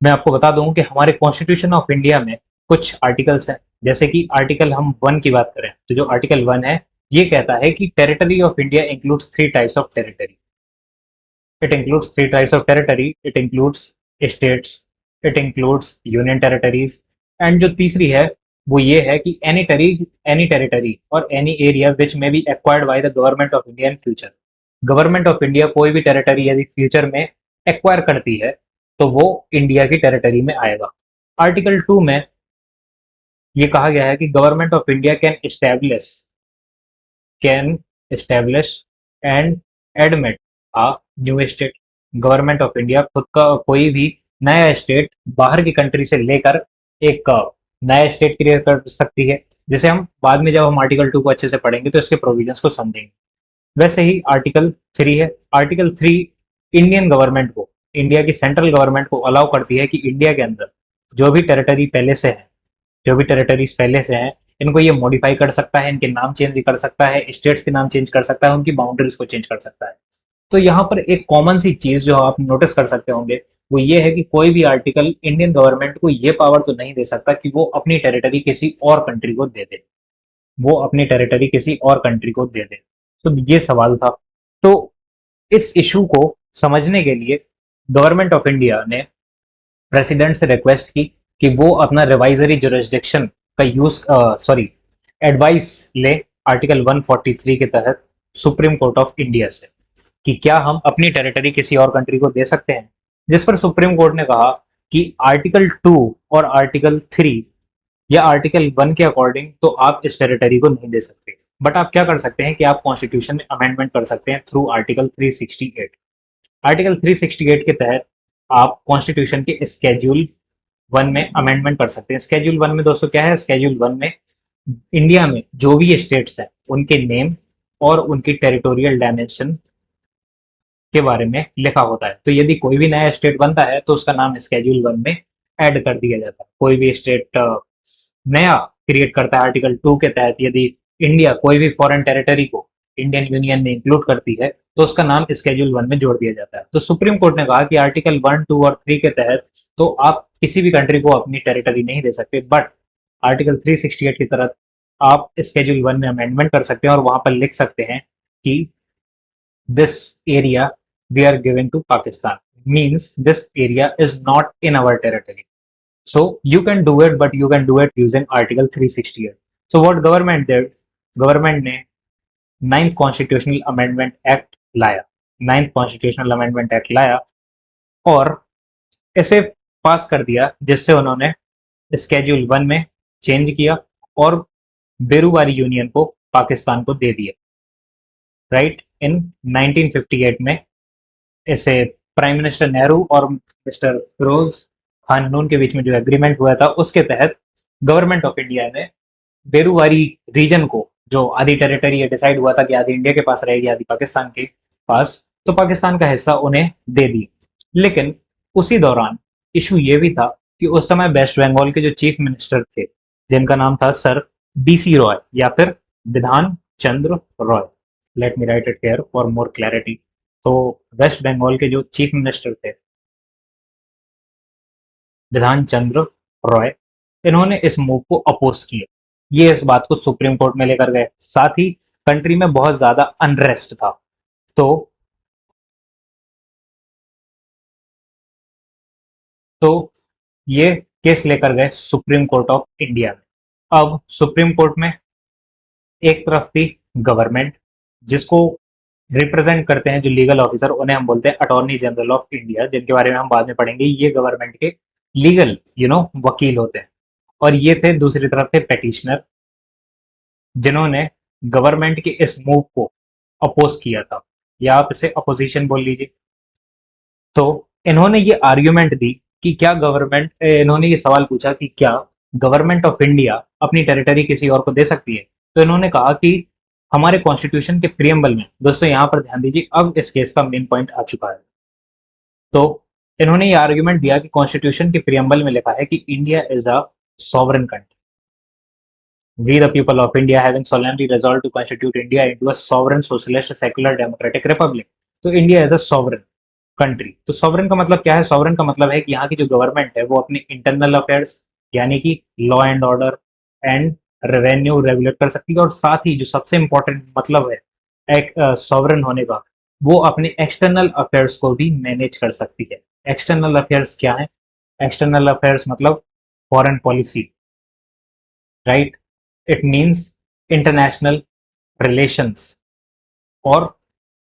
मैं आपको बता दूं कि हमारे कॉन्स्टिट्यूशन ऑफ इंडिया में कुछ आर्टिकल्स हैं। जैसे कि आर्टिकल हम 1 की बात करें तो जो आर्टिकल 1 है ये कहता है कि territory of India includes three types of territory. It includes three types of territory, it includes states, it includes union territories, and जो तीसरी है वो ये है कि एनी टेरिटरी और एनी एरिया विच में B acquired by the government of India in future. Government of India कोई भी टेरिटरी यदि फ्यूचर में एक्वायर करती है तो वो इंडिया की टेरिटरी में आएगा। आर्टिकल 2 में ये कहा गया है कि government of India can establish and admit a new state. Government of India खुद का कोई भी नया स्टेट बाहर की कंट्री से लेकर एक नया स्टेट क्रिएट कर सकती है। जैसे हम बाद में जब हम आर्टिकल 2 को अच्छे से पढ़ेंगे तो इसके प्रोविजंस को समझेंगे। वैसे ही आर्टिकल 3 है। आर्टिकल 3 इंडियन गवर्नमेंट को, इंडिया की सेंट्रल गवर्नमेंट को अलाउ करती है कि इंडिया के अंदर जो भी टेरिटरी पहले से है, जो भी टेरिटरीज पहले से हैं, इनको ये मॉडिफाई कर सकता है, इनके नाम चेंज कर सकता है, स्टेट्स के नाम चेंज कर सकता है, उनकी बाउंड्रीज को चेंज कर सकता है। तो यहाँ पर एक कॉमन सी चीज जो आप नोटिस कर सकते होंगे वो ये है कि कोई भी आर्टिकल इंडियन गवर्नमेंट को ये पावर तो नहीं दे सकता कि वो अपनी टेरिटरी किसी और कंट्री को दे दे, वो अपनी टेरिटरी किसी और कंट्री को दे दे। तो ये सवाल था। तो इस इशू को समझने के लिए गवर्नमेंट ऑफ इंडिया ने प्रेसिडेंट से रिक्वेस्ट की कि वो अपना रिवाइजरी जुरिस्डिक्शन का यूज, सॉरी, एडवाइस ले आर्टिकल 143 के तहत सुप्रीम कोर्ट ऑफ इंडिया से कि क्या हम अपनी टेरिटरी किसी और कंट्री को दे सकते हैं। जिस पर सुप्रीम कोर्ट ने कहा कि आर्टिकल 2 और आर्टिकल 3 या आर्टिकल 1 के अकॉर्डिंग तो आप इस टेरिटरी को नहीं दे सकते, बट आप क्या कर सकते हैं कि आप कॉन्स्टिट्यूशन में अमेंडमेंट कर सकते हैं थ्रू आर्टिकल 368। आर्टिकल 368 के तहत आप कॉन्स्टिट्यूशन के स्केड्यूल 1 में अमेंडमेंट कर सकते हैं। स्केड्यूल 1 में दोस्तों क्या है? स्केड्यूल 1 में इंडिया में जो भी स्टेट्स हैं उनके नेम और उनकी टेरिटोरियल डायमेंशन के बारे में लिखा होता है। तो यदि कोई भी नया स्टेट बनता है तो उसका नाम स्केड्यूल 1 में ऐड कर दिया जाता है। कोई भी स्टेट नया क्रिएट करता है आर्टिकल 2 के तहत, यदि इंडिया कोई भी फॉरेन टेरिटरी को इंडियन यूनियन में इंक्लूड करती है तो उसका नाम स्केड्यूल 1 में जोड़ दिया जाता है। तो सुप्रीम कोर्ट ने कहा कि आर्टिकल 1, 2 और 3 के तहत तो आप किसी भी कंट्री को अपनी टेरिटरी नहीं दे सकते, बट आर्टिकल 368 की तरह आप स्केड्यूल 1 में अमेंडमेंट कर सकते हैं और वहां पर लिख सकते हैं कि this area we are giving to Pakistan means this area is not in our territory. So you can do it, but you can do it using Article 368. So what government did? Government ने ninth constitutional amendment act लाया, ninth constitutional amendment act लाया और इसे पास कर दिया, जिससे उन्होंने schedule 1 में चेंज किया और बेरूवारी यूनियन को पाकिस्तान को दे दिया। राइट इन 1958 में इसे प्राइम मिनिस्टर नेहरू और मिस्टर फिरोज खान नून के बीच में जो एग्रीमेंट हुआ था उसके तहत गवर्नमेंट ऑफ इंडिया ने बेरूवारी रीजन को, जो आधी टेरिटरी ये डिसाइड हुआ था कि आधी इंडिया के पास रहेगी आधी पाकिस्तान के पास, तो पाकिस्तान का हिस्सा उन्हें दे दी। लेकिन उसी दौरान इशू ये भी था कि उस समय वेस्ट बंगाल के जो चीफ मिनिस्टर थे जिनका नाम था सर बीसी रॉय या फिर Bidhan Chandra Roy, let me write it here for more clarity. तो वेस्ट बंगाल के जो चीफ मिनिस्टर थे विधान चंद्र रॉय, इन्होंने इस मूव को अपोज किया। ये इस बात को सुप्रीम कोर्ट में लेकर गए। साथ ही कंट्री में बहुत ज्यादा अनरेस्ट था, तो तो ये केस लेकर गए सुप्रीम कोर्ट ऑफ इंडिया में। अब सुप्रीम कोर्ट में एक तरफ थी गवर्नमेंट, जिसको रिप्रेजेंट करते हैं जो लीगल ऑफिसर, उन्हें हम बोलते हैं अटॉर्नी जनरल ऑफ इंडिया, जिनके बारे में हम बाद में पढ़ेंगे। ये गवर्नमेंट के लीगल वकील होते हैं। और ये थे दूसरी तरफ थे पेटिशनर, जिन्होंने गवर्नमेंट के इस मूव को अपोज किया था, या आप इसे अपोजिशन बोल लीजिए। तो इन्होंने ये आर्ग्यूमेंट दी कि क्या गवर्नमेंट, इन्होंने ये सवाल पूछा कि क्या गवर्नमेंट ऑफ इंडिया अपनी टेरिटरी किसी और को दे सकती है? तो इन्होंने कहा कि हमारे कॉन्स्टिट्यूशन के प्रियम्बल में, दोस्तों यहाँ पर ध्यान दीजिए, अब इस केस का मेन पॉइंट आ चुका है। तो इन्होंने ये आर्ग्यूमेंट दिया कि कॉन्स्टिट्यूशन के प्रियम्बल में लिखा है कि India is a sovereign country. We the people of India having solemnly resolved to constitute India into a sovereign socialist secular democratic republic। तो India as a sovereign country. तो sovereign का मतलब क्या है? सॉवरेन का मतलब है कि यहाँ की जो गवर्नमेंट है वो अपने इंटरनल अफेयर्स, यानी कि law and order and revenue regulate कर सकती है, और साथ ही जो सबसे इंपॉर्टेंट मतलब है एक सॉवरेन होने का, वो अपने एक्सटर्नल अफेयर्स को भी मैनेज कर सकती है। एक्सटर्नल अफेयर्स क्या है? एक्सटर्नल अफेयर्स मतलब foreign policy, right? It means international relations, और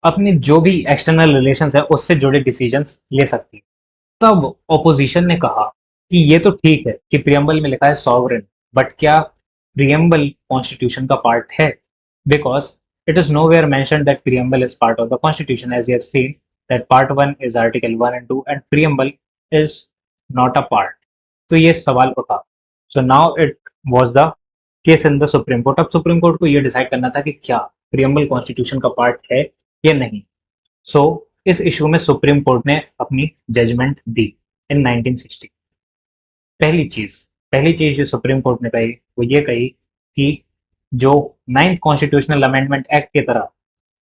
अपने जो भी एक्सटर्नल रिलेशंस है उससे जुड़े डिसीजंस ले सकती है। तब ऑपोजिशन ने कहा कि ये तो ठीक है कि प्रियम्बल में लिखा है सॉवरेन, बट क्या प्रियम्बल कॉन्स्टिट्यूशन का पार्ट है? Because it is nowhere mentioned that preamble is part of the constitution, as we have seen that part 1 is article 1 and 2 and preamble is not a part। तो ये सवाल उठा। So now it was the case in the supreme court. अब supreme court को ये decide करना था कि क्या प्रियम्बल कॉन्स्टिट्यूशन का पार्ट है या नहीं। सो इस इशू में सुप्रीम कोर्ट ने अपनी जजमेंट दी इन 1960। पहली चीज जो सुप्रीम कोर्ट ने कही वो ये कही कि जो नाइन्थ कॉन्स्टिट्यूशनल अमेंडमेंट एक्ट की तरह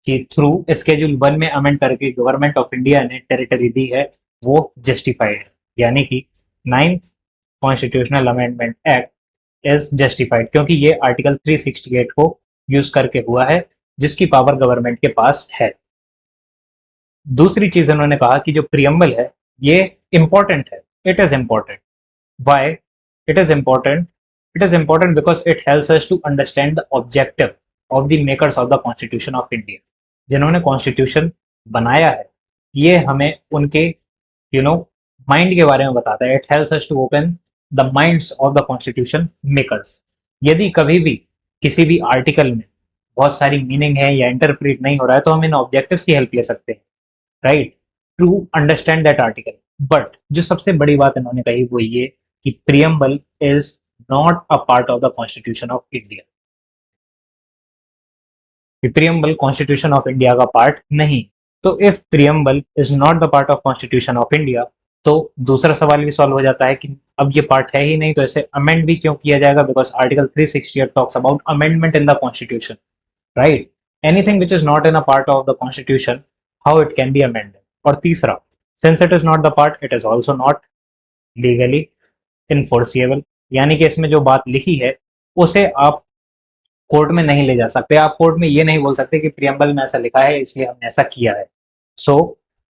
कि थ्रू स्केड्यूल 1 में अमेंड करके गवर्नमेंट ऑफ इंडिया ने टेरिटरी दी है, वो जस्टिफाइड है। यानी कि ninth constitutional amendment act is justified, क्योंकि ये आर्टिकल 368 को यूज करके हुआ है, जिसकी पावर गवर्नमेंट के पास है। दूसरी चीज उन्होंने कहा कि जो प्रियम्बल है ये इंपॉर्टेंट है। It is important. Why it is important? It is important because it helps us to understand the objective of the makers of the constitution of India. जिन्होंने कॉन्स्टिट्यूशन बनाया है, ये हमें उनके माइंड के बारे में बताता है। It helps us to open the minds of the constitution makers. यदि कभी भी किसी भी आर्टिकल में बहुत सारी मीनिंग है या इंटरप्रेट नहीं हो रहा है, तो हम इन ऑब्जेक्टिव्स की हेल्प ले सकते हैं, right, to understand that article. But जो सबसे बड़ी बात इन्होंने कही वो ये कि preamble is not a part of the constitution of India. Preamble constitution of India का पार्ट नहीं। तो if preamble is not the part of constitution of India, तो दूसरा सवाल भी सॉल्व हो जाता है कि अब ये पार्ट है ही नहीं, तो इसे अमेंड भी क्यों किया जाएगा? Because article 368 talks about amendment in the constitution, right? Anything which is not in a part of the constitution, how it can be amended? और तीसरा, since it is not the part, it is also not legally enforceable. यानी कि इसमें जो बात लिखी है उसे आप कोर्ट में नहीं ले जा सकते। आप कोर्ट में ये नहीं बोल सकते कि प्रियम्बल में ऐसा लिखा है इसलिए हमने ऐसा किया है। सो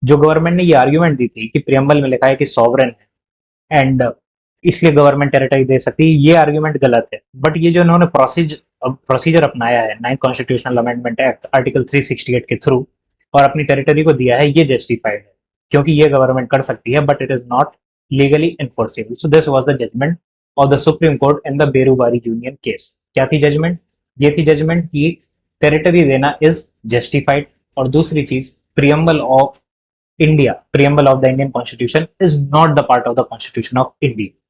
जो गवर्नमेंट ने ये आर्ग्यूमेंट दी थी कि प्रियम्बल में लिखा है कि सॉवरेन है एंड इसलिए गवर्नमेंट टेरिटरी दे सकती है, ये आर्ग्यूमेंट गलत है। बट ये जो इन्होंने प्रोसीजर अपनाया है ninth constitutional amendment act article 368 के थ्रू और अपनी टेरिटरी को दिया है, ये जस्टिफाइड है, क्योंकि ये गवर्नमेंट कर सकती है, but it is not legally enforceable. So this was the judgement of the supreme court in the Berubari union case. क्या थी जजमेंट? ये थी जजमेंट कि टेरिटरी देना इज जस्टिफाइड, और दूसरी चीज, preamble of India, preamble of the Indian constitution is not the part of the constitution of India.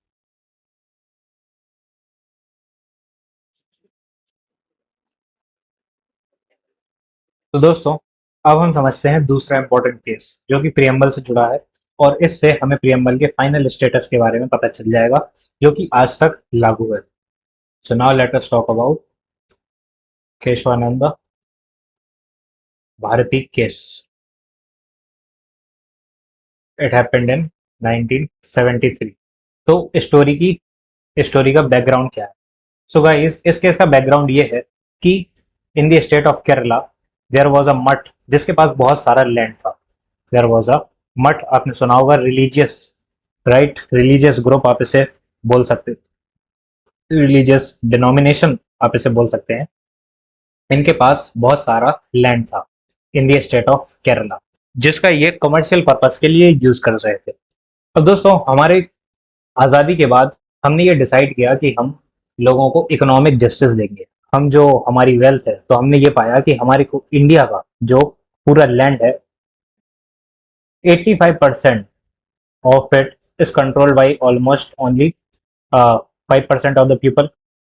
तो दोस्तों, अब हम समझते हैं दूसरा इंपॉर्टेंट केस जो कि प्रियम्बल से जुड़ा है, और इससे हमें प्रियम्बल के फाइनल स्टेटस के बारे में पता चल जाएगा जो कि आज तक लागू है। So now let us talk about Kesavananda Bharati case. It happened in 1973। तो स्टोरी का बैकग्राउंड क्या है? सो गाइस, इस केस का बैकग्राउंड ये है कि in the state of Kerala there was a math जिसके पास बहुत सारा लैंड था। देयर वाज अ मठ, आपने सुना होगा, रिलीजियस, राइट, रिलीजियस ग्रुप आप इसे बोल सकते, रिलीजियस डिनोमिनेशन आप इसे बोल सकते हैं। इनके पास बहुत सारा लैंड था इन द स्टेट ऑफ केरला, जिसका ये कमर्शियल पर्पस के लिए यूज कर रहे थे। अब दोस्तों, हमारे आज़ादी के बाद हमने ये डिसाइड किया कि हम लोगों को इकोनॉमिक जस्टिस देंगे। हम जो हमारी वेल्थ है, तो हमने ये पाया कि हमारे को इंडिया का जो पूरा लैंड है, 85% of it is controlled by almost only 5% of the people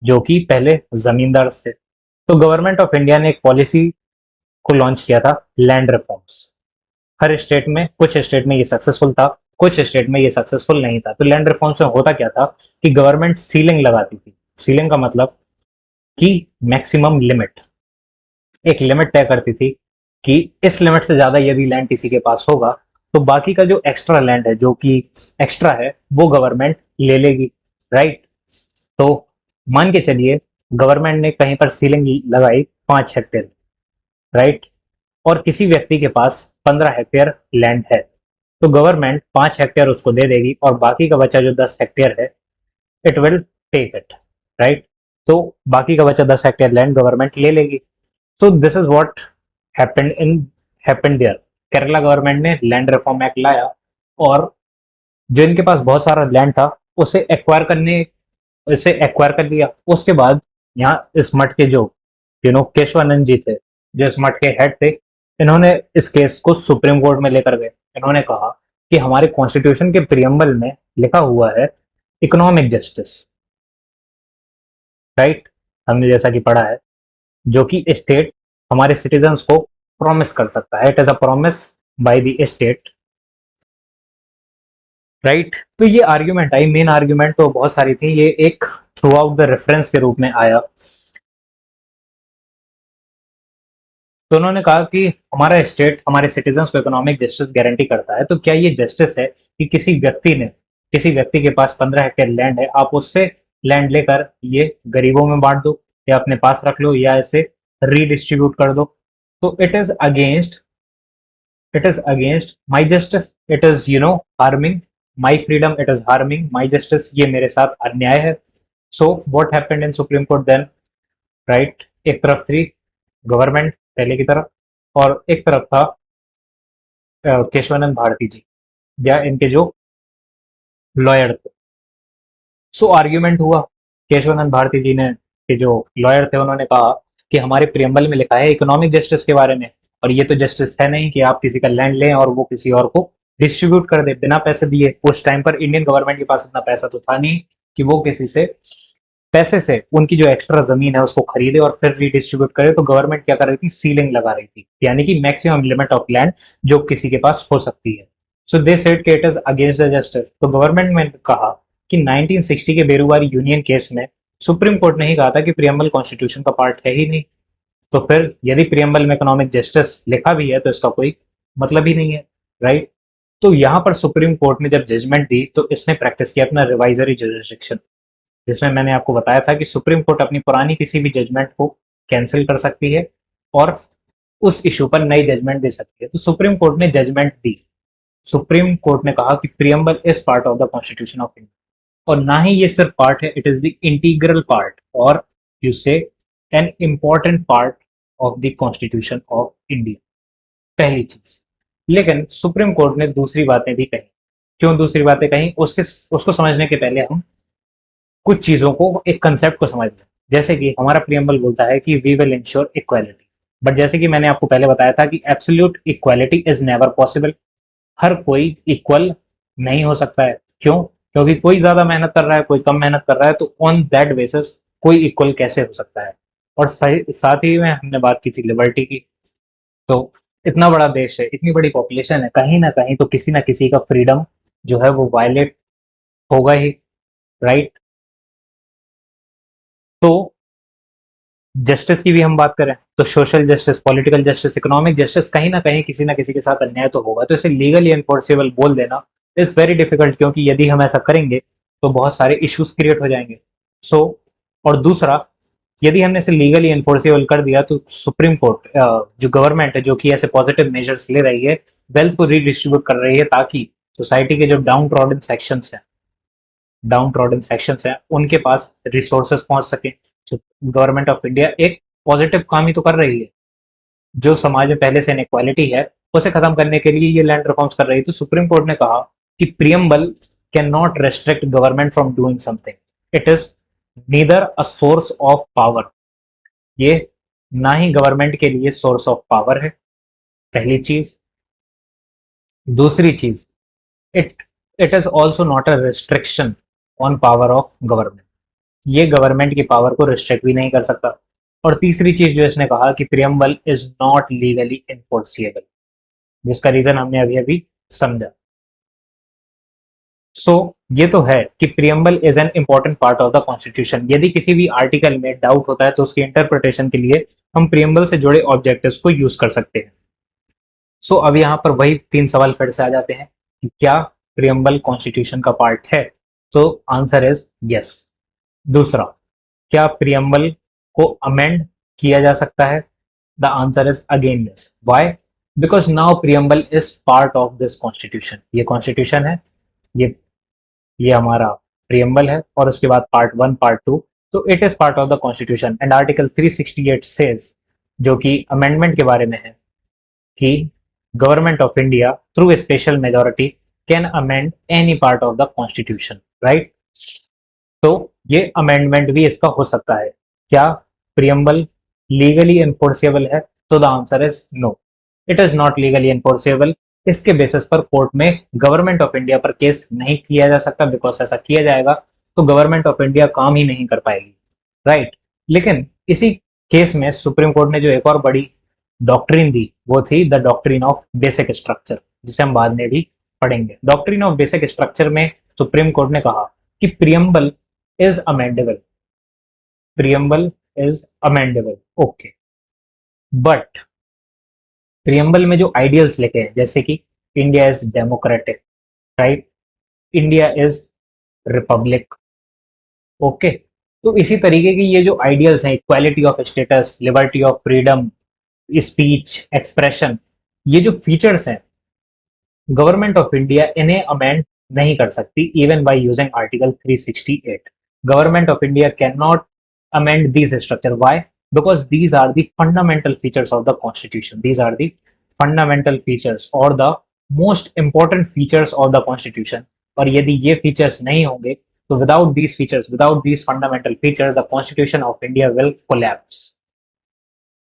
जो कि पहले जमींदार थे। तो गवर्नमेंट ऑफ इंडिया ने एक पॉलिसी को लॉन्च किया था, लैंड रिफॉर्म्स। हर स्टेट में, कुछ स्टेट में ये सक्सेसफुल था, कुछ स्टेट में ये सक्सेसफुल नहीं था। तो लैंड रिफॉर्म्स में होता क्या था कि गवर्नमेंट सीलिंग लगाती थी। सीलिंग का मतलब कि मैक्सिमम लिमिट, एक लिमिट तय करती थी कि इस लिमिट से ज्यादा यदि लैंड किसी के पास होगा तो बाकी का जो एक्स्ट्रा लैंड है, जो कि एक्स्ट्रा है, वो गवर्नमेंट ले लेगी, राइट। तो मान के चलिए गवर्नमेंट ने कहीं पर सीलिंग लगाई 5 हेक्टेयर, राइट, और किसी व्यक्ति के पास 15 हेक्टेयर लैंड है, तो गवर्नमेंट 5 हेक्टेयर उसको दे देगी और बाकी का बचा जो 10 हेक्टेयर है, it will take it, right. तो बाकी का बचा 10 हेक्टेयर लैंड गवर्नमेंट ले लेगी। So this is what happened in happened there. Kerala government ने लैंड रिफॉर्म एक्ट लाया और जो इनके पास बहुत सारा लैंड था उसे एक्वायर करने इसे एक्वायर कर लिया। उसके बाद यहाँ इस मठ के जो केशवानंद जी थे, जो इस मठ के हेड थे, इन्होंने इस केस को सुप्रीम कोर्ट में लेकर गए। इन्होंने कहा कि हमारे कॉन्स्टिट्यूशन के प्रियम्बल में लिखा हुआ है इकोनॉमिक जस्टिस, राइट, हमने जैसा कि पढ़ा है, जो कि स्टेट हमारे सिटीजन्स को प्रॉमिस कर सकता है। It is a promise by the state, right. तो ये आर्ग्यूमेंट आई, मेन आर्ग्यूमेंट तो बहुत सारी थी, ये एक थ्रू आउट द रेफरेंस के रूप में आया। तो उन्होंने कहा कि हमारा स्टेट हमारे सिटीजन्स को इकोनॉमिक जस्टिस गारंटी करता है, तो क्या ये जस्टिस है कि किसी व्यक्ति के पास 15 हेक्टेयर लैंड है, आप उससे लैंड लेकर ये गरीबों में बांट दो या अपने पास रख लो या इसे रीडिस्ट्रीब्यूट कर दो। तो it is against my justice, it is harming my freedom, it is harming my justice, ये मेरे साथ अन्याय है। So what happened in supreme court then, right. एक तरफ थी गवर्नमेंट पहले की तरफ और एक तरफ था केशवानंद भारती जी या इनके जो लॉयर थे। सो आर्ग्यूमेंट हुआ। केशवानंद भारती जी ने, के जो लॉयर थे, उन्होंने कहा कि हमारे प्रियम्बल में लिखा है इकोनॉमिक जस्टिस के बारे में, और ये तो जस्टिस है नहीं कि आप किसी का लैंड लें और वो किसी और को डिस्ट्रीब्यूट कर दे बिना पैसे दिए। उस टाइम पर इंडियन गवर्नमेंट के पास इतना पैसा तो था नहीं कि वो किसी से पैसे से उनकी जो एक्स्ट्रा जमीन है उसको खरीदे और फिर रीडिस्ट्रीब्यूट करे। तो गवर्नमेंट क्या कर रही थी, सीलिंग लगा रही थी, यानी कि मैक्सिमम लिमिट ऑफ लैंड जो किसी के पास हो सकती है। सो दे सेड कि it is against the justice. तो गवर्नमेंट ने कहा कि 1960 के बेरुवारी यूनियन केस में सुप्रीम कोर्ट ने ही कहा था कि प्रियम्बल कॉन्स्टिट्यूशन का पार्ट है ही नहीं, तो फिर यदि प्रियम्बल में इकोनॉमिक जस्टिस लिखा भी है तो इसका कोई मतलब ही नहीं है, राइट। तो यहाँ पर सुप्रीम कोर्ट ने जब जजमेंट दी तो इसने प्रैक्टिस किया अपना रिवाइजरी जुरिस्डिक्शन, जिसमें मैंने आपको बताया था कि सुप्रीम कोर्ट अपनी पुरानी किसी भी जजमेंट को कैंसिल कर सकती है और उस इशू पर नई जजमेंट दे सकती है। तो सुप्रीम कोर्ट ने जजमेंट दी। सुप्रीम कोर्ट ने कहा कि preamble is part of the constitution of India, और ना ही ये सिर्फ पार्ट है, it is the integral part, और यू से an important part of the constitution of India, पहली चीज। लेकिन सुप्रीम कोर्ट ने दूसरी बातें भी कही। क्यों दूसरी बातें कही, उसको समझने के पहले हम कुछ चीजों को, एक कंसेप्ट को समझ लें। जैसे कि हमारा प्रियम्बल बोलता है कि we will ensure equality, but जैसे कि मैंने आपको पहले बताया था कि absolute equality is never possible. हर कोई इक्वल नहीं हो सकता है। क्यों? क्योंकि कोई ज्यादा मेहनत कर रहा है, कोई कम मेहनत कर रहा है, तो ऑन दैट बेसिस कोई इक्वल कैसे हो सकता है। और साथ ही में हमने बात की थी लिबर्टी की। तो इतना बड़ा देश है, इतनी बड़ी पॉपुलेशन है, कहीं ना कहीं तो किसी ना किसी का फ्रीडम जो है वो वायलेट होगा ही, राइट। तो जस्टिस की भी हम बात करें तो social justice, political justice, economic justice, कहीं ना किसी के साथ अन्याय तो होगा। तो इसे लीगली एनफोर्सेबल बोल देना इज वेरी डिफिकल्ट, क्योंकि यदि हम ऐसा करेंगे तो बहुत सारे इश्यूज क्रिएट हो जाएंगे। सो और दूसरा, यदि हमने इसे लीगली एनफोर्सेबल कर दिया तो सुप्रीम कोर्ट, जो गवर्नमेंट है, जो कि ऐसे पॉजिटिव मेजर्स ले रही है, वेल्थ को रीडिस्ट्रीब्यूट कर रही है ताकि सोसाइटी के जो डाउन ट्रॉडन सेक्शंस हैं उनके पास रिसोर्सेज पहुंच सके। तो गवर्नमेंट ऑफ इंडिया एक पॉजिटिव काम ही तो कर रही है। जो समाज में पहले से इनक्वालिटी है उसे खत्म करने के लिए ये लैंड रिफॉर्म्स कर रही है। तो सुप्रीम कोर्ट ने कहा कि preamble can not restrict government from doing something, it is neither a source of power. ये ना ही गवर्नमेंट के लिए सोर्स ऑफ पावर है, पहली चीज। दूसरी चीज, it it is also not a restriction on power of government. ये गवर्नमेंट की पावर को रिस्ट्रिक्ट भी नहीं कर सकता। और तीसरी चीज जो इसने कहा कि preamble is not legally enforceable, जिसका रीजन हमने अभी अभी समझा। सो ये तो है कि preamble is an important part of the constitution. यदि किसी भी आर्टिकल में डाउट होता है तो उसकी इंटरप्रिटेशन के लिए हम प्रियम्बल से जुड़े ऑब्जेक्टिव्स को यूज कर सकते हैं। सो अब यहाँ पर वही 3 सवाल फिर से आ जाते हैं कि क्या प्रियम्बल कॉन्स्टिट्यूशन का पार्ट है? तो आंसर इज यस। दूसरा, क्या प्रियम्बल को अमेंड किया जा सकता है? The answer is again yes. Why? Because now preamble is part of this constitution. ये कॉन्स्टिट्यूशन है, ये ये हमारा प्रियम्बल है, और उसके बाद पार्ट 1, पार्ट 2, तो it is part of the constitution. And article 368 says, जो कि अमेंडमेंट के बारे में है, कि government of India through a special majority can amend any part of the constitution, right? तो ये अमेंडमेंट भी इसका हो सकता है। क्या प्रियम्बल लीगली एनफोर्सेबल है? तो the answer is no, it is not legally enforceable. इसके बेसिस पर कोर्ट में गवर्नमेंट ऑफ इंडिया पर केस नहीं किया जा सकता, बिकॉज ऐसा किया जाएगा तो गवर्नमेंट ऑफ इंडिया काम ही नहीं कर पाएगी, राइट? लेकिन इसी केस में सुप्रीम कोर्ट ने जो एक और बड़ी डॉक्ट्रिन दी वो थी the doctrine of basic structure, जिसे हम बाद में भी पढ़ेंगे। डॉक्ट्रिन ऑफ बेसिक स्ट्रक्चर में सुप्रीम कोर्ट ने कहा कि preamble is amendable. Preamble is amendable. Okay. But preamble में जो आइडियल्स लिखे हैं, जैसे कि India is democratic, right? India is Republic, okay. तो इसी तरीके की ये जो आइडियल्स हैं, equality of status, liberty of freedom, speech, expression, ये जो फीचर्स हैं, गवर्नमेंट ऑफ इंडिया इन्हें अमेंड नहीं कर सकती even by using article 368। Government of India can not amend these structure. Why? Because these are the fundamental features of the constitution. These are the fundamental features or the most important features of the constitution. और यदि ये features नहीं होंगे तो without these features, without these fundamental features, the constitution of India will collapse.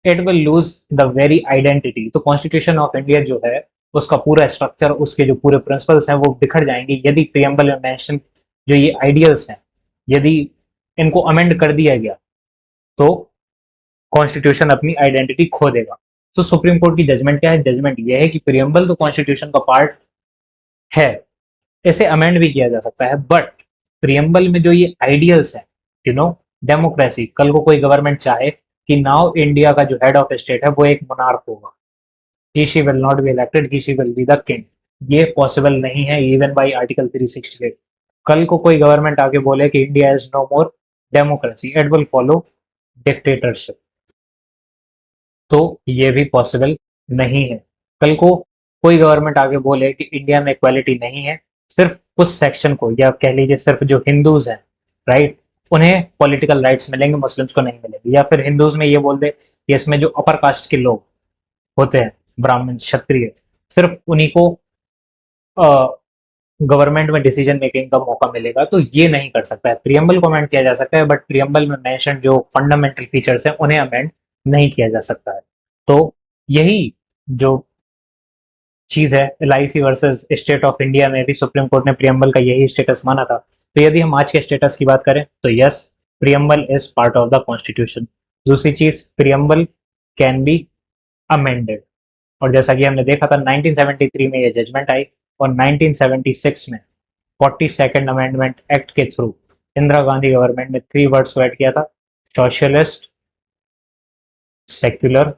It will lose the very identity. तो constitution of India जो है उसका पूरा स्ट्रक्चर, उसके जो पूरे प्रिंसिपल्स हैं वो बिखर जाएंगे यदि प्रियम्बल में मेंशन जो ये आइडियल्स हैं, यदि इनको अमेंड कर दिया गया तो कॉन्स्टिट्यूशन अपनी आइडेंटिटी खो देगा। तो सुप्रीम कोर्ट की जजमेंट क्या है? जजमेंट यह है कि प्रियम्बल तो कॉन्स्टिट्यूशन का पार्ट है, इसे अमेंड भी किया जा सकता है, बट प्रियम्बल में जो ये आइडियल्स है, यू नो, डेमोक्रेसी, कल को कोई गवर्नमेंट चाहे कि नाउ इंडिया का जो हेड ऑफ स्टेट है वो एक मोनार्क होगा, he she will not be elected, he she will be the king, ये पॉसिबल नहीं है इवन बाई आर्टिकल 368। कल को कोई गवर्नमेंट आके बोले कि India is no more democracy, it will follow dictatorship, तो ये भी पॉसिबल नहीं है। कल को कोई गवर्नमेंट आगे बोले कि इंडिया में इक्वालिटी नहीं है, सिर्फ कुछ सेक्शन को, या कह लीजिए सिर्फ जो हिंदूज हैं, राइट, उन्हें पॉलिटिकल राइट्स मिलेंगे, मुस्लिम्स को नहीं मिलेंगे, या फिर हिंदूज में ये बोल दे कि इसमें जो अपर कास्ट के लोग होते हैं, ब्राह्मण, क्षत्रिय, सिर्फ उन्हीं को गवर्नमेंट में डिसीजन मेकिंग का मौका मिलेगा, तो ये नहीं कर सकता है। प्रियम्बल को अमेंड किया जा सकता है, बट प्रियम्बल में मेंशन जो फंडामेंटल फीचर्स हैं उन्हें अमेंड नहीं किया जा सकता है। तो यही जो चीज है, LIC versus state of India में भी सुप्रीम कोर्ट ने प्रियम्बल का यही स्टेटस माना था। तो यदि हम आज के स्टेटस की बात करें तो yes, preamble is part of the constitution. दूसरी चीज, प्रियम्बल कैन बी अमेंडेड, और जैसा कि हमने देखा था 1973 में ये जजमेंट आई, और 1976 में 42nd अमेंडमेंट एक्ट के थ्रू इंदिरा गांधी गवर्नमेंट ने 3 वर्ड्स को ऐड किया था, सोशलिस्ट, सेक्युलर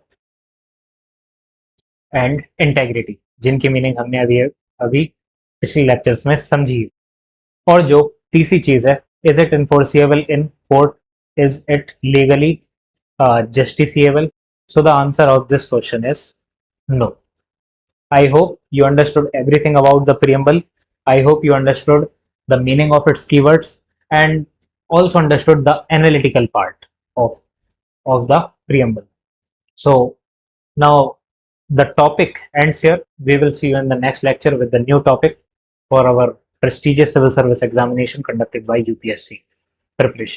एंड इंटेग्रिटी, जिनकी मीनिंग हमने अभी अभी पिछले लेक्चर्स में समझी। और जो तीसरी चीज है, is it enforceable in court, is it legally justiciable? So the answer of this question is no. I hope you understood everything about the preamble. I hope you understood the meaning of its keywords and also understood the analytical part of the preamble. So now the topic ends here. We will see you in the next lecture with the new topic for our prestigious civil service examination conducted by UPSC preparation.